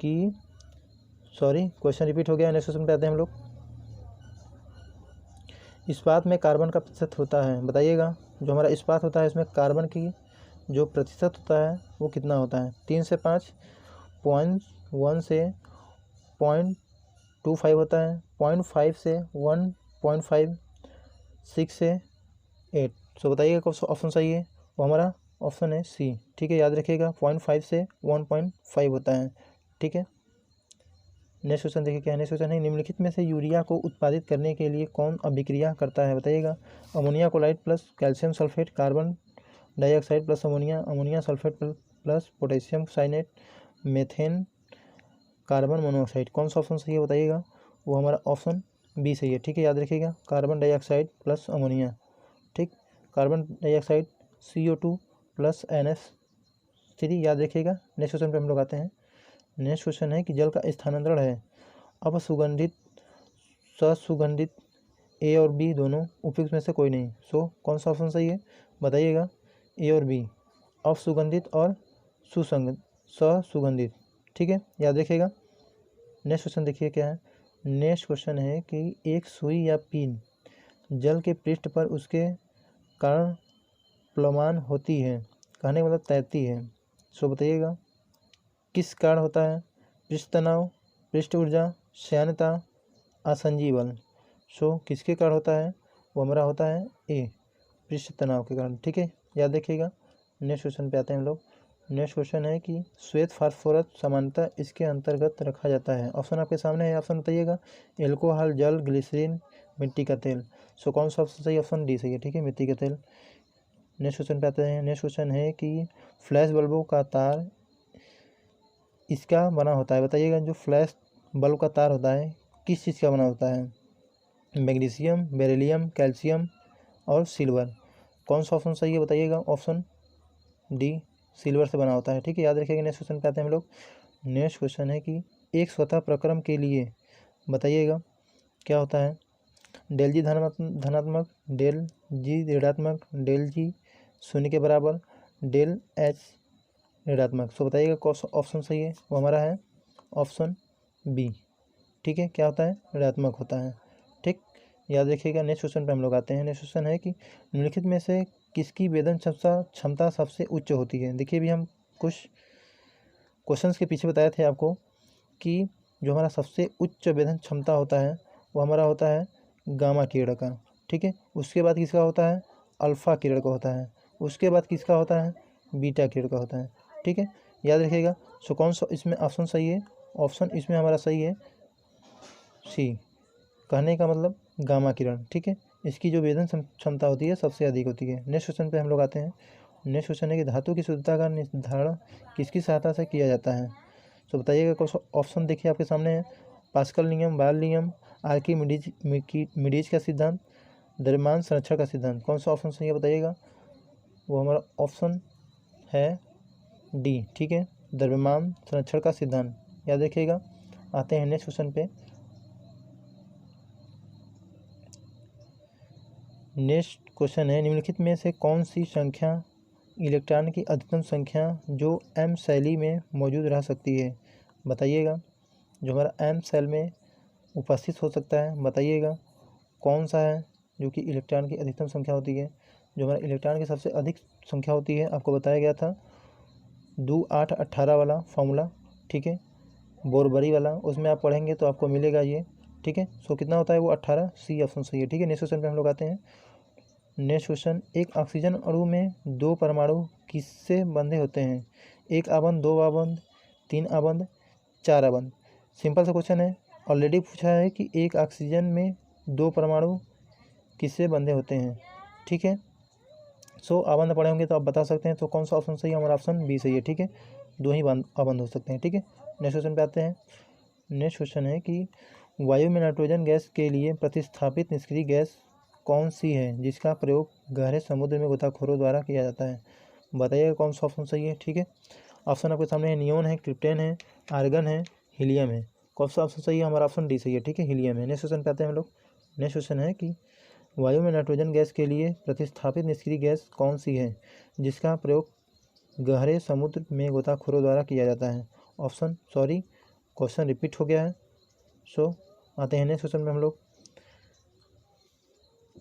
कि क्वेश्चन रिपीट हो गया। नेक्स्ट क्वेश्चन पे आते हैं हम लोग। इस्पात में कार्बन का प्रतिशत होता है। बताइएगा, जो हमारा इस्पात होता है इसमें कार्बन की जो प्रतिशत होता है वो कितना होता है? 3 से 5, 0.1 से 0.25 होता है, 0.5 से 1.5, 6 से 8। सो बताइएगा कौन सा ऑप्शन सही है? वो हमारा ऑप्शन है सी। ठीक है, याद रखिएगा, 0.5 से 1.5 होता है। ठीक है, नेक्स्ट क्वेश्चन देखिए क्या है। नेक्स्ट क्वेश्चन है, निम्नलिखित में से यूरिया को उत्पादित करने के लिए कौन अभिक्रिया करता है? बताइएगा, ammonia chloride plus calcium sulphate, carbon dioxide plus ammonia, ammonia sulphate plus potassium cyanate, methane, carbon monoxide. कौन सा ऑप्शन सही है? बताइएगा, वो हमारा ऑप्शन बी सही है। ठीक है, याद रखिएगा, कार्बन डाइऑक्साइड प्लस अमोनिया। ठीक, carbon dioxide CO2 plus NH3, याद रखिएगा। नेक्स्ट क्वेश्चन पे हम लोग आते हैं। नेक्स्ट क्वेश्चन है कि जल का स्थानांतरण है अपसुगंधित, ससुगंधित, ए और बी दोनों, उपयुक्त में से कोई नहीं। सो कौन सा ऑप्शन सही है? बताइएगा, ए और बी, अपसुगंधित और ससुगंधित। ठीक है, याद रखिएगा। नेक्स्ट क्वेश्चन देखिए क्या है। नेक्स्ट क्वेश्चन है कि एक सुई या पिन जल के पृष्ठ पर उसके कारण प्लवमान होती है, कहने का मतलब तैरती है। सो बताइएगा, किस कारण होता है? पृष्ठ तनाव, पृष्ठ ऊर्जा, श्यानता, असंजीवन। सो किसके कारण होता है? वो हमारा होता है ए, पृष्ठ तनाव के कारण। ठीक है, याद रखिएगा। नेक्स्ट क्वेश्चन पे आते हैं हम लोग। नेक्स्ट क्वेश्चन है कि श्वेत फास्फोरस सामान्यतः इसके अंतर्गत रखा जाता है। ऑप्शन आपके सामने है, ऑप्शन बताइएगा। एल्कोहल, जल, ग्लिसरीन, मिट्टी का तेल। सो कौन सा ऑप्शन सही? ऑप्शन डी सही है, ठीक है, मिट्टी का तेल। नेक्स्ट क्वेश्चन पे आते हैं। नेक्स्ट क्वेश्चन है कि फ्लैश बल्बों का तार इसका बना होता है, बताइएगा। जो फ्लैश बल्ब का तार होता है किस चीज़ का बना होता है? मैग्नीशियम, बेरिलियम, कैल्शियम और सिल्वर। कौन सा ऑप्शन सही है बताइएगा? ऑप्शन डी, सिल्वर से बना होता है, ठीक है, याद रखिएगा। नेक्स्ट क्वेश्चन पे आते हैं हम लोग। नेक्स्ट क्वेश्चन है कि एक स्वतः प्रक्रम के लिए बताइएगा क्या होता है? डेल जी धनात्मक, डेल जी ऋणात्मक, डेल जी शून्य के बराबर, डेल एच ऋणात्मक। सो बताइएगा कौन सा ऑप्शन सही है? वो हमारा है ऑप्शन बी, ठीक है, क्या होता है? ऋणात्मक होता है, ठीक, याद रखिएगा। नेक्स्ट क्वेश्चन पे हम लोग आते हैं। नेक्स्ट क्वेश्चन है कि निम्नलिखित में से किसकी वेदन क्षमता सबसे उच्च होती है? देखिए अभी हम कुछ क्वेश्चंस के पीछे बताए थे आपको कि जो हमारा सबसे उच्च वेदन क्षमता होता है वो हमारा होता है गामा किरण का, ठीक है। उसके बाद किसका होता है? अल्फ़ा किरण का होता है। उसके बाद किसका होता है? बीटा किरण का होता है, ठीक है, याद रखिएगा। सो कौन सा इसमें ऑप्शन सही है? ऑप्शन इसमें हमारा सही है सी, कहने का मतलब गामा किरण, ठीक है। इसकी जो वेदन क्षमता होती है सबसे अधिक होती है। नेक्स्ट क्वेश्चन पे हम लोग आते हैं। नेक्स्ट क्वेश्चन है कि धातु की शुद्धता का निर्धारण किसकी सहायता से किया जाता है? तो बताइएगा कौन सा ऑप्शन। देखिए आपके सामने है, पास्कल नियम, बायल नियम, आर्किमिडीज का सिद्धांत, द्रव्यमान संरक्षण का सिद्धांत। कौन सा ऑप्शन सही है बताइएगा? वो हमारा ऑप्शन है डी, ठीक है, द्रव्यमान संरक्षण का सिद्धांत, याद रखिएगा। आते हैं नेक्स्ट क्वेश्चन पे। नेक्स्ट क्वेश्चन है, निम्नलिखित में से कौन सी संख्या इलेक्ट्रॉन की अधिकतम संख्या जो एम शैली में मौजूद रह सकती है? बताइएगा। जो हमारा एम सेल में उपस्थित हो सकता है, बताइएगा कौन सा है जो कि इलेक्ट्रॉन की अधिकतम संख्या होती है? जो हमारा इलेक्ट्रॉन की सबसे अधिक संख्या होती है आपको बताया गया था 2, 8, 18 वाला फॉर्मूला, ठीक है, बोरबरी वाला, उसमें आप पढ़ेंगे तो आपको मिलेगा ये, ठीक है। सो कितना होता है वो? 18, सी ऑप्शन सही है, ठीक है। नेक्स्ट क्वेश्चन पे हम लोग आते हैं। नेक्स्ट क्वेश्चन, एक ऑक्सीजन अणु में 2 परमाणु किससे बंधे होते हैं? 1 आबंध, 2 आबंध, 3 आबंध, 4 आबंध। सिंपल सा क्वेश्चन है, ऑलरेडी पूछा है कि एक ऑक्सीजन में 2 परमाणु किससे बंधे होते हैं, ठीक है। सो आबंध पढ़े होंगे तो आप बता सकते हैं। तो कौन सा ऑप्शन सही है? हमारा ऑप्शन बी सही है, ठीक है, 2 ही आबंध हो सकते हैं, ठीक है। नेक्स्ट क्वेश्चन पे आते हैं। नेक्स्ट क्वेश्चन है कि वायु में नाइट्रोजन गैस के लिए प्रतिस्थापित निष्क्रिय गैस कौन सी है जिसका प्रयोग गहरे समुद्र में गोताखोरों द्वारा किया जाता है? बताइएगा कौन सा ऑप्शन सही है, ठीक है। ऑप्शन आपके सामने है, नियोन है, क्रिप्टेन है, आर्गन है, हीलियम है। कौन सा ऑप्शन सही है? हमारा ऑप्शन डी सही है, ठीक है, हीलियम है। नेक्स्ट क्वेश्चन पे आते हैं हम लोग। नेक्स्ट क्वेश्चन है कि वायु में नाइट्रोजन गैस के लिए प्रतिस्थापित निष्क्रिय गैस कौन सी है जिसका प्रयोग गहरे समुद्र में गोताखोरों द्वारा किया जाता है? ऑप्शन, सॉरी क्वेश्चन रिपीट हो गया है। सो आते हैं नेक्स्ट क्वेश्चन में हम लोग।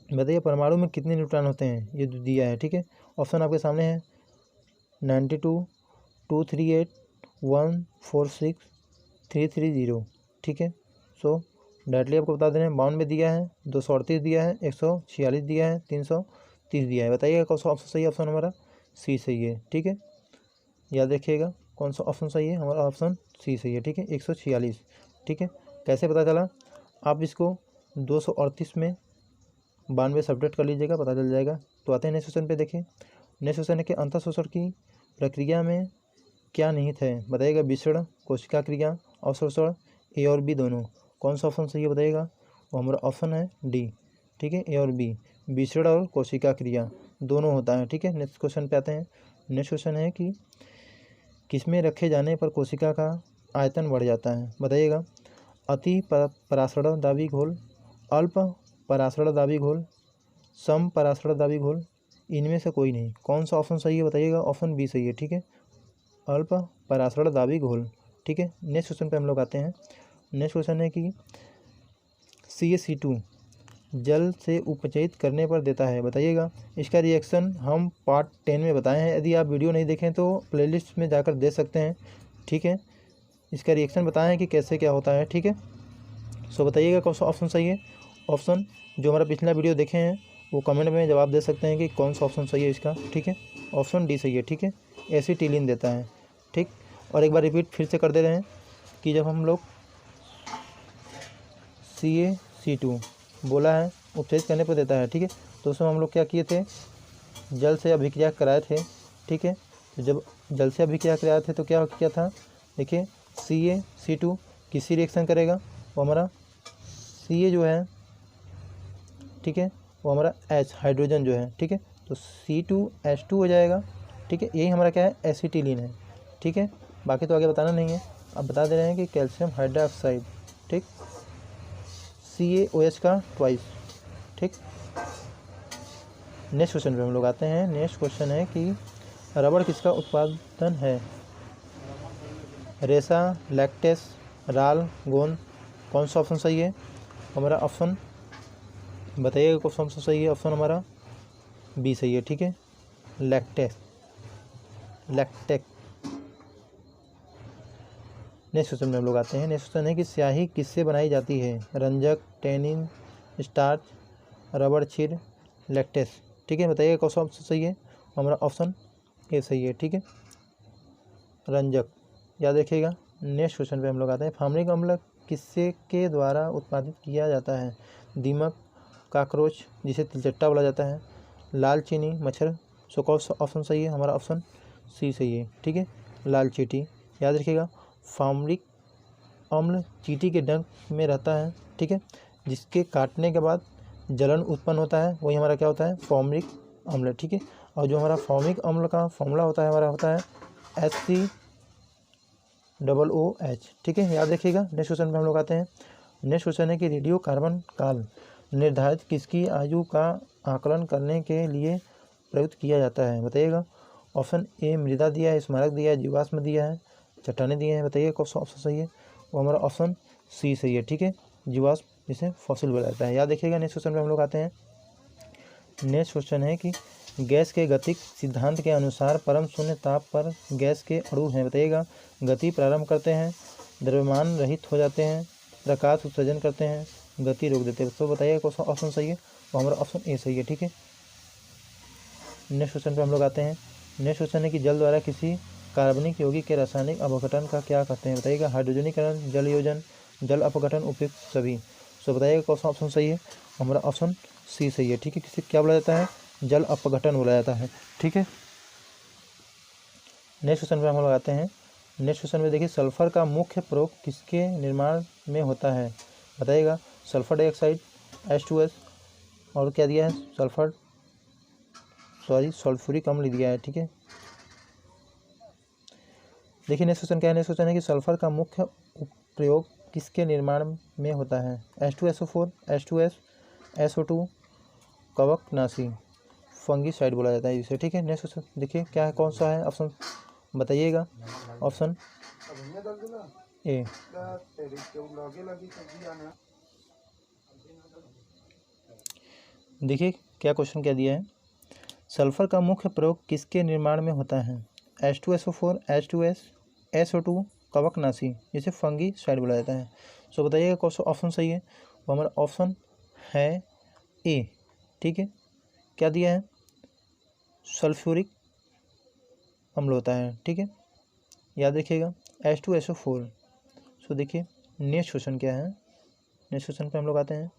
बताइए परमाणु में कितने न्यूट्रॉन होते हैं? ये दिया है, ठीक है। ऑप्शन आपके सामने है 92, 238, 146, 330, ठीक है। सो डायरेक्टली आपको बता दे रहे हैं 52 दिया है, 238 दिया है, 146 दिया है, 330 दिया है। बताइएगा कौन सा ऑप्शन सही है? ऑप्शन हमारा सी सही है, ठीक है, याद रखिएगा कौन सा ऑप्शन सही है? हमारा ऑप्शन सी सही है, ठीक है, 146, ठीक है। कैसे पता चला? आप इसको 238 में 92 सब्ट्रैक्ट कर लीजिएगा, पता चल जाएगा। तो आते हैं नेक्स्ट क्वेश्चन पे। देखिए नेक्स्ट क्वेश्चन है कि अंतःशोषण की प्रक्रिया में क्या निहित है? बताइएगा। विसरण, कोशिका क्रिया, अवशोषण, ए और बी दोनों। कौन सा ऑप्शन सही है बताइएगा? वो हमारा ऑप्शन है डी, ठीक है, ए और बी, विसरण और कोशिका क्रिया दोनों होता है, ठीक है। नेक्स्ट क्वेश्चन पे आते हैं। नेक्स्ट क्वेश्चन है कि किसमें रखे जाने पर कोशिका का आयतन बढ़ जाता है? बताइएगा। अति परासरण दाबी घोल, अल्प परासरण दाबी घोल, सम परासरण दाबी घोल, इनमें से कोई नहीं। कौन सा ऑप्शन सही है बताइएगा? ऑप्शन बी सही है, ठीक है, अल्प परासरण दाबी घोल, ठीक है। नेक्स्ट क्वेश्चन पे हम लोग आते हैं। नेक्स्ट क्वेश्चन है कि CaC2 जल से उपचयित करने पर देता है, बताइएगा। इसका रिएक्शन हम पार्ट 10 में बताए हैं, यदि आप वीडियो नहीं देखें तो प्लेलिस्ट में जाकर देख सकते हैं, ठीक है। इसका रिएक्शन बताए हैं कि कैसे क्या होता है, ठीक है। सो बताइएगा कौन सा ऑप्शन सही है। ऑप्शन जो हमारा पिछला वीडियो देखे हैं वो कमेंट में जवाब दे सकते हैं कि कौन सा ऑप्शन सही है इसका, ठीक है। ऑप्शन डी सही है, ठीक है, एसीटिलीन देता है। ठीक, और एक बार रिपीट फिर से कर दे रहे हैं कि जब हम लोग CaC2 बोला है उपचयित करने पर देता है। ठीक है, तो उसमें हम लोग क्या किए थे, जल से अभिक्रिया कराए थे। ठीक है, तो जब जल से अभिक्रिया कराए थे तो क्या किया था, देखिए CaC2 किसी रिएक्शन करेगा, वो हमारा Ca जो है, ठीक है, वो हमारा H हाइड्रोजन जो है, ठीक है, तो C2H2 हो जाएगा। ठीक है, यही हमारा क्या है, एसीटिलीन है। ठीक है, बाकी तो आगे बताना नहीं है, अब बता दे रहे हैं कि कैल्शियम हाइड्रोक्साइड, ठीक, CaOH का ट्वाइस। ठीक, नेक्स्ट क्वेश्चन पे हम लोग आते हैं। नेक्स्ट क्वेश्चन है कि रबड़ किसका उत्पादन है, रेशा, लैक्टेस, राल, गोंद, कौन सा ऑप्शन सही है, हमारा ऑप्शन बताइएगा कौन सा ऑप्शन सही है, ऑप्शन हमारा बी सही है। ठीक है, लैक्टेस, लैक्टेक। नेक्स्ट क्वेश्चन में हम लोग आते हैं। नेक्स्ट क्वेश्चन है कि स्याही किससे बनाई जाती है, रंजक, टैनिन, स्टार्च, रबड़ क्षीर, लैक्टेस। ठीक है, बताइए कौन सा ऑप्शन सही है, हमारा ऑप्शन ए सही है। ठीक है, रंजक, याद रखिएगा। नेक्स्ट क्वेश्चन पे हम लोग आते हैं। फॉर्मिक अम्ल किससे के द्वारा उत्पादित किया जाता है, दीमक, काकरोच जिसे तिलचट्टा बोला जाता है, लाल चीनी, मच्छर। सो कौन सा ऑप्शन सही है, हमारा ऑप्शन सी सही है। ठीक है, लाल चींटी, याद रखिएगा। फॉर्मिक अम्ल चींटी के डंक में रहता है, ठीक है, जिसके काटने के बाद जलन उत्पन्न होता है, वही हमारा क्या होता है, फॉर्मिक अम्ल। ठीक है, और जो हमारा फॉर्मिक अम्ल का फॉर्मूला होता है हमारा होता है HCOOH। ठीक है, याद रखिएगा। नेक्स्ट क्वेश्चन में हम लोग आते हैं। नेक्स्ट क्वेश्चन है कि रेडियो कार्बन काल निर्धारित किसकी आयु का आकलन करने के लिए प्रयुक्त किया जाता है, बताइएगा। ऑप्शन ए मृदा दिया है, स्मारक दिया है, जीवाश्म दिया है, चट्टाने दिए हैं, बताइए कौन सा ऑप्शन सही है, वो हमारा ऑप्शन सी सही है। ठीक है, जीवाश्म जिसे फॉसिल बोला जाता है, याद देखिएगा। नेक्स्ट क्वेश्चन में हम लोग आते हैं। नेक्स्ट क्वेश्चन है कि गैस के गतिक सिद्धांत के अनुसार परम शून्य ताप पर गैस के अणु हैं, बताइएगा। गति प्रारंभ करते हैं, द्रव्यमान रहित हो जाते हैं, प्रकाश उत्सर्जन करते हैं, गति रोक देते हैं। तो बताइए कौन सा ऑप्शन सही है, वो हमारा ऑप्शन ए सही है। ठीक है, नेक्स्ट क्वेश्चन पे हम लोग आते हैं। नेक्स्ट क्वेश्चन है कि जल द्वारा किसी कार्बनिक यौगिक के रासायनिक अपघटन का क्या कहते हैं, बताइएगा। हाइड्रोजनीकरण, जल योजन, जल अपघटन, उपयुक्त सभी। सो बताइएगा कौन सा ऑप्शन सही है, हमारा ऑप्शन सी सही है। ठीक है, किसे क्या बोला जाता है, जल अपघटन बोला जाता है। ठीक है, नेक्स्ट क्वेश्चन पे हम लोग आते हैं। नेक्स्ट क्वेश्चन में देखिए, सल्फर का मुख्य प्रयोग किसके निर्माण में होता है, बताइएगा। सल्फर डाइऑक्साइड, H2S, और क्या दिया है, सल्फ्यूरिक अम्ल दिया है। ठीक है, देखिए नेक्स्ट क्वेश्चन क्या है। नेक्स्ट क्वेश्चन है कि सल्फर का मुख्य प्रयोग किसके निर्माण में होता है, H2SO4, H2S, SO2, कवकनाशी, फंगीसाइड बोला जाता है इसे। ठीक है, नेक्स्ट क्वेश्चन देखिए क्या है, कौन सा है ऑप्शन बताइएगा। Option A. देखिए क्या क्वेश्चन क्या दिया है, सल्फर का मुख्य प्रयोग किसके निर्माण में होता है, H2SO4, H2S, SO2, कवकनाशी, जिसे फंगीसाइड बोला जाता है। सो बताइएगा कौन सा ऑप्शन सही है, वो हमारा ऑप्शन है ए। ठीक है, क्या दिया है, सल्फ्यूरिक अम्ल होता है। ठीक है, याद रखिएगा, H2SO4। सो देखिए नेक्स्ट क्वेश्चन क्या है। नेक्स्ट क्वेश्चन पे हम लोग आते हैं।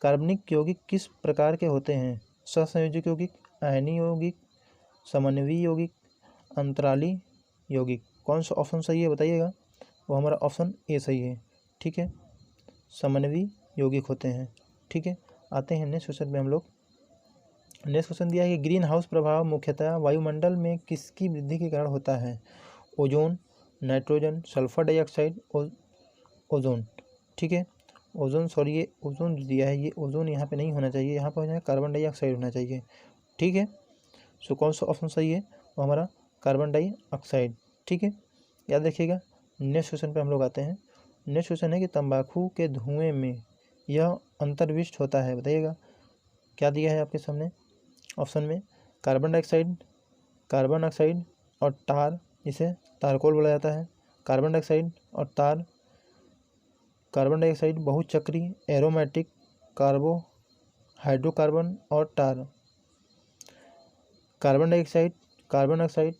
कार्बनिक यौगिक किस प्रकार के होते हैं, सहसंयोजक यौगिक, आयनीय यौगिक, समन्वयी यौगिक, अंतराली यौगिक। कौन सा ऑप्शन सही है बताइएगा, वो हमारा ऑप्शन ए सही है। ठीक है, समन्वयी यौगिक होते हैं। ठीक है, आते हैं नेक्स्ट क्वेश्चन पे हम लोग। नेक्स्ट क्वेश्चन दिया है कि ग्रीन हाउस प्रभाव मुख्यतः वायुमंडल में किसकी वृद्धि के कारण होता है, ozone, nitrogen, sulphur dioxide, ozone. ठीक है, ओजोन, सॉरी ये ओजोन दिया है, ये ओजोन यहाँ पे नहीं होना चाहिए, यहाँ पर हो जाए कार्बन डाइऑक्साइड होना चाहिए। ठीक है, सो कौन सा ऑप्शन सही है, वो हमारा कार्बन डाइऑक्साइड। ठीक है, याद रखिएगा। नेक्स्ट क्वेश्चन पे हम लोग आते हैं। नेक्स्ट क्वेश्चन है कि तंबाकू के धुएं में यह अंतर्विष्ट होता है, बताइएगा। क्या दिया है आपके सामने ऑप्शन में, कार्बन डाइऑक्साइड, कार्बन ऑक्साइड और टार, जिसे तारकोल बोला जाता है। कार्बन डाइऑक्साइड और तार, कार्बन डाइऑक्साइड बहुचक्री, एरोमेटिक, कार्बो, हाइड्रोकार्बन और tar. Carbon dioxide, carbon oxide,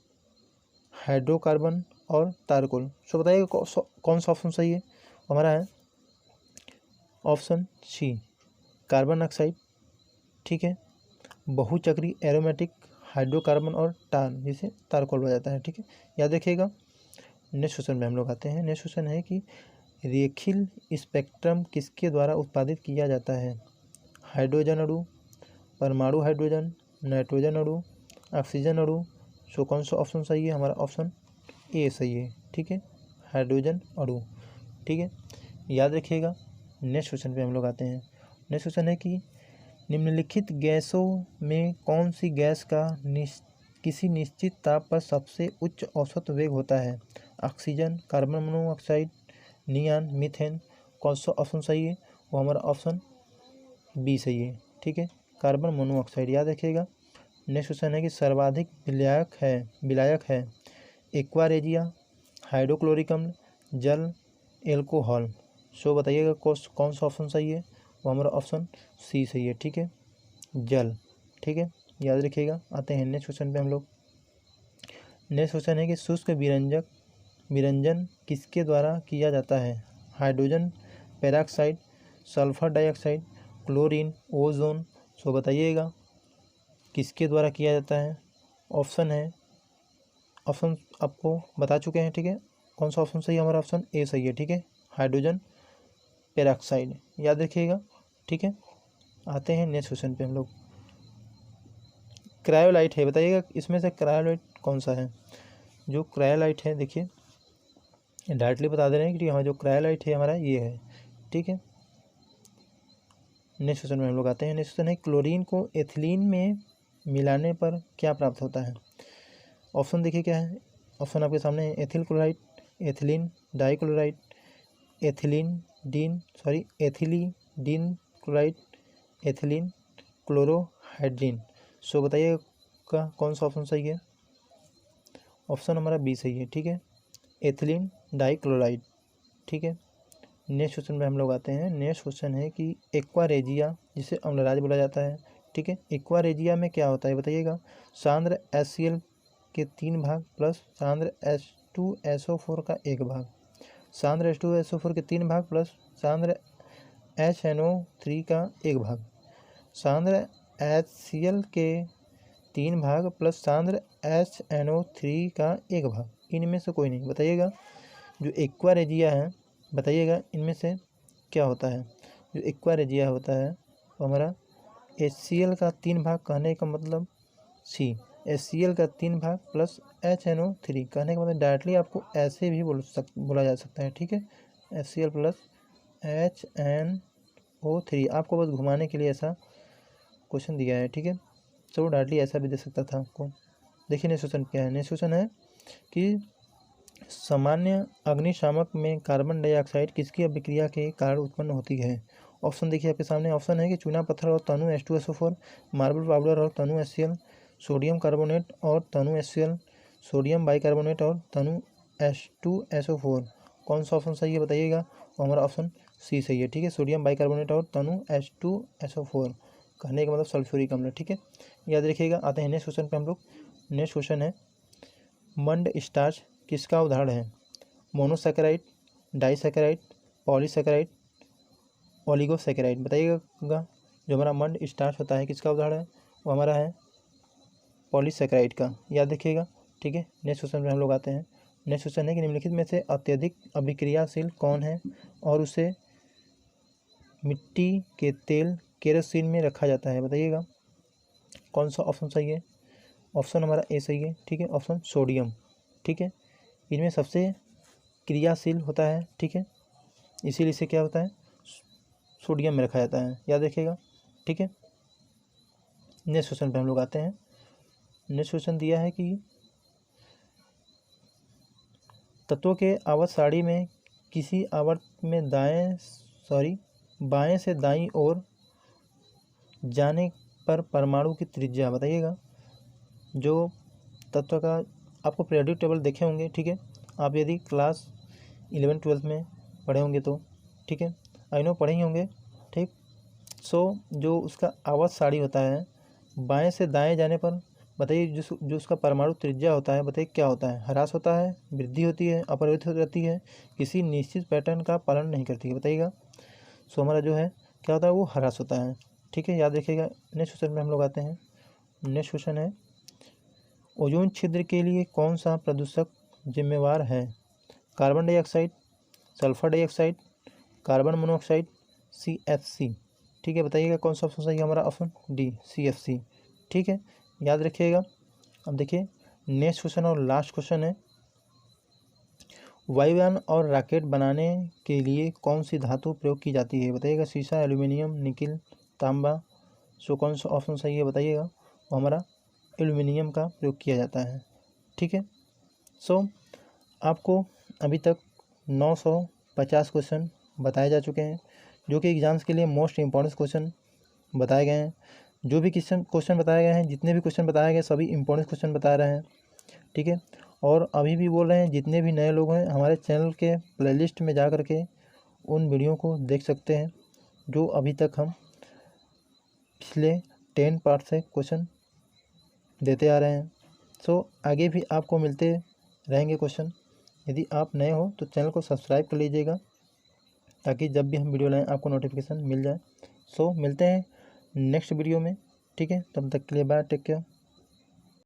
hydrocarbon और तारकोल। सो बताइए कौन सा ऑप्शन सही है? हमारा है ऑप्शन सी, कार्बन ऑक्साइड। ठीक है, बहुचक्री एरोमेटिक हाइड्रोकार्बन और टार, जिसे तारकोल हो जाता है। ठीक है, याद रखिएगा। नेक्स्ट क्वेश्चन में हम लोग आते हैं। नेक्स्ट क्वेश्चन है कि रेखीय स्पेक्ट्रम किसके द्वारा उत्पादित किया जाता है? हाइड्रोजन अणु, परमाणु हाइड्रोजन, नाइट्रोजन अणु, ऑक्सीजन अणु। सो कौन सा ऑप्शन सही है? हमारा ऑप्शन ए सही है। ठीक है, हाइड्रोजन अणु। ठीक है, याद रखिएगा। नेक्स्ट क्वेश्चन पे हम लोग आते हैं। नेक्स्ट क्वेश्चन है कि निम्नलिखित गैसों में कौन सी गैस का किसी निश्चित ताप पर सबसे उच्च औसत वेग होता है? Oxygen, carbon monoxide, neon, methane. कौन सा ऑप्शन सही है? वो हमारा ऑप्शन बी सही है। ठीक है, कार्बन मोनोऑक्साइड। याद रखिएगा। नेक्स्ट क्वेश्चन है कि सर्वाधिक विलायक है एक्वा रेजिया, हाइड्रोक्लोरिक अम्ल, जल, एल्कोहल। सो बताइएगा कौन सा ऑप्शन सही है? वो हमारा ऑप्शन सी सही है। ठीक है, जल। ठीक है, याद रखिएगा। आते हैं नेक्स्ट क्वेश्चन पे हम लोग। नेक्स्ट क्वेश्चन है कि शुष्क विरंजन किसके द्वारा किया जाता है? Hydrogen peroxide, sulphur dioxide, chlorine, ozone. So बताइएगा किसके द्वारा किया जाता है? ऑप्शन आपको बता चुके हैं। ठीक है, कौन सा ऑप्शन सही है? हमारा ऑप्शन ए सही है। ठीक है, हाइड्रोजन पेरोक्साइड। याद रखिएगा। ठीक है, आते हैं नेक्स्ट क्वेश्चन पे हम लोग। क्रायोलाइट है, बताइएगा इसमें से क्रायोलाइट कौन सा है? जो क्रायोलाइट है, देखिए डायरेक्टली बता दे रहे हैं कि हाँ जो क्रायोलाइट है हमारा ये है। ठीक है, नेक्स्ट क्वेश्चन में हम लोग आते हैं। नेक्स्ट क्वेश्चन है क्लोरीन को एथिलीन में मिलाने पर क्या प्राप्त होता है? ऑप्शन देखिए क्या है। ऑप्शन आपके सामने है ethyl chloride, ethylene dichloride, ethylene chloride, ethylene chlorohydrin. So बताइए का कौन सा ऑप्शन सही है? ऑप्शन हमारा बी सही है। ठीक है, एथिलीन डाइक्लोराइड। ठीक है, नेक्स्ट क्वेश्चन में हम लोग आते हैं। नेक्स्ट क्वेश्चन है कि एक्वा रेजिया, जिसे अम्लराज बोला जाता है। ठीक है, एक्वा रेजिया में क्या होता है बताइएगा? सांद्र HCl के 3 भाग प्लस सांद्र H2SO4 का 1 भाग, सांद्र H2SO4 के 3 भाग प्लस सांद्र HNO3 का 1 भाग, सांद्र HCl के 3 भाग प्लस सांद्र HNO3 का 1 भाग। इनमें से कोई नहीं। बताइएगा जो एक्वा रेजिया है, बताइएगा इनमें से क्या होता है? जो एक्वा रेजिया होता है वो हमारा HCl का 3 भाग, कहने का मतलब सी, HCl का 3 भाग प्लस HNO3, कहने का मतलब डायरेक्टली आपको ऐसे भी बोला जा सकता है। ठीक है, HCl प्लस HNO3, आपको बस घुमाने के लिए ऐसा क्वेश्चन दिया है। ठीक है, चलो डायरेक्टली ऐसा भी दे सकता था आपको। देखिए नेक्स्ट क्वेश्चन क्या है। नेक्स्ट क्वेश्चन है कि सामान्य अग्निशामक में कार्बन डाइऑक्साइड किसकी अभिक्रिया के कारण उत्पन्न होती है? ऑप्शन देखिए आपके सामने। ऑप्शन है कि चूना पत्थर और तनु H2SO4, मार्बल पाउडर और तनु HCl, सोडियम कार्बोनेट और तनु HCl, सोडियम बाइकार्बोनेट और तनु H2SO4। कौन सा ऑप्शन सही है बताइएगा? और हमारा ऑप्शन सी सही है। ठीक है, सोडियम बाइकार्बोनेट और तनु H2SO4, कहने का मतलब सल्फ्यूरिक अम्ल। ठीक है, याद रखिएगा। आते हैं नेक्स्ट क्वेश्चन पे हम लोग। नेक्स्ट क्वेश्चन है मंड स्टार्च किसका उदाहरण है? Monosaccharide, disaccharide, polysaccharide, oligosaccharide. बताइएगा जो हमारा मंड स्टार्च होता है किसका उदाहरण है? वो हमारा है पॉलीसैकेराइड का। याद रखिएगा। ठीक है, नेक्स्ट क्वेश्चन में हम लोग आते हैं। नेक्स्ट क्वेश्चन है कि निम्नलिखित में से अत्यधिक अभिक्रियाशील कौन है और उसे मिट्टी के तेल केरोसिन में रखा जाता है? बताइएगा कौन सा ऑप्शन सही है? ऑप्शन हमारा ए सही है। ठीक है, ऑप्शन सोडियम। ठीक है, इनमें सबसे क्रियाशील होता है। ठीक है, इसीलिए इसे क्या होता है? सोडियम में रखा जाता है। याद रखिएगा। ठीक है, नेक्स्ट क्वेश्चन पे हम लोग आते हैं। नेक्स्ट क्वेश्चन दिया है कि तत्वों के आवर्त सारणी में किसी आवर्त में बाएं से दाईं ओर जाने पर परमाणु की त्रिज्या। बताइएगा जो तत्व का आपको पीरियोडिक टेबल देखे होंगे। ठीक है, आप यदि क्लास 11-12 में पढ़े होंगे तो ठीक है, आई नो पढ़े ही होंगे। ठीक, सो जो उसका आवर्त सारणी होता है, बाएं से दाएं जाने पर बताइए जो उसका परमाणु त्रिज्या होता है, बताइए क्या होता है? ह्रास होता है, वृद्धि होती है, अपरिवर्तित रहती है, किसी निश्चित पैटर्न का पालन नहीं करती है, बताइएगा। सो हमारा जो है क्या होता है, वो ह्रास होता है। ठीक है, याद रखिएगा। नेक्स्ट क्वेश्चन में हम लोग आते हैं। नेक्स्ट क्वेश्चन है, ओजोन छिद्र के लिए कौन सा प्रदूषक जिम्मेवार है? Carbon dioxide, sulphur dioxide, carbon monoxide, CFC। ठीक है, बताइएगा कौन सा ऑप्शन सही है? हमारा ऑप्शन डी, CFC। ठीक है, याद रखिएगा। अब देखिए नेक्स्ट क्वेश्चन और लास्ट क्वेश्चन है, वायुयान और रॉकेट बनाने के लिए कौन सी धातु प्रयोग की जाती है? बताइएगा। शीशा, एल्यूमिनियम, निकिल, तांबा। सो कौन सा ऑप्शन सही है? बताइएगा। वो हमारा एल्यूमिनियम का प्रयोग किया जाता है। ठीक है, सो आपको अभी तक 950 क्वेश्चन बताए जा चुके हैं, जो कि एग्ज़ाम्स के लिए मोस्ट इम्पॉर्टेंट क्वेश्चन बताए गए हैं। जो भी क्वेश्चन बताए गए हैं, जितने भी क्वेश्चन बताए गए, सभी इंपॉर्टेंट क्वेश्चन बता रहे हैं। ठीक है, और अभी भी बोल रहे हैं, जितने भी नए लोग हैं हमारे चैनल के प्लेलिस्ट में जा कर के उन वीडियो को देख सकते हैं, जो अभी तक हम पिछले 10 पार्ट से क्वेश्चन देते आ रहे हैं। सो आगे भी आपको मिलते रहेंगे क्वेश्चन। यदि आप नए हो तो चैनल को सब्सक्राइब कर लीजिएगा, ताकि जब भी हम वीडियो लाएँ आपको नोटिफिकेशन मिल जाए। सो मिलते हैं नेक्स्ट वीडियो में। ठीक है, तब तक के लिए बाय, टेक केयर।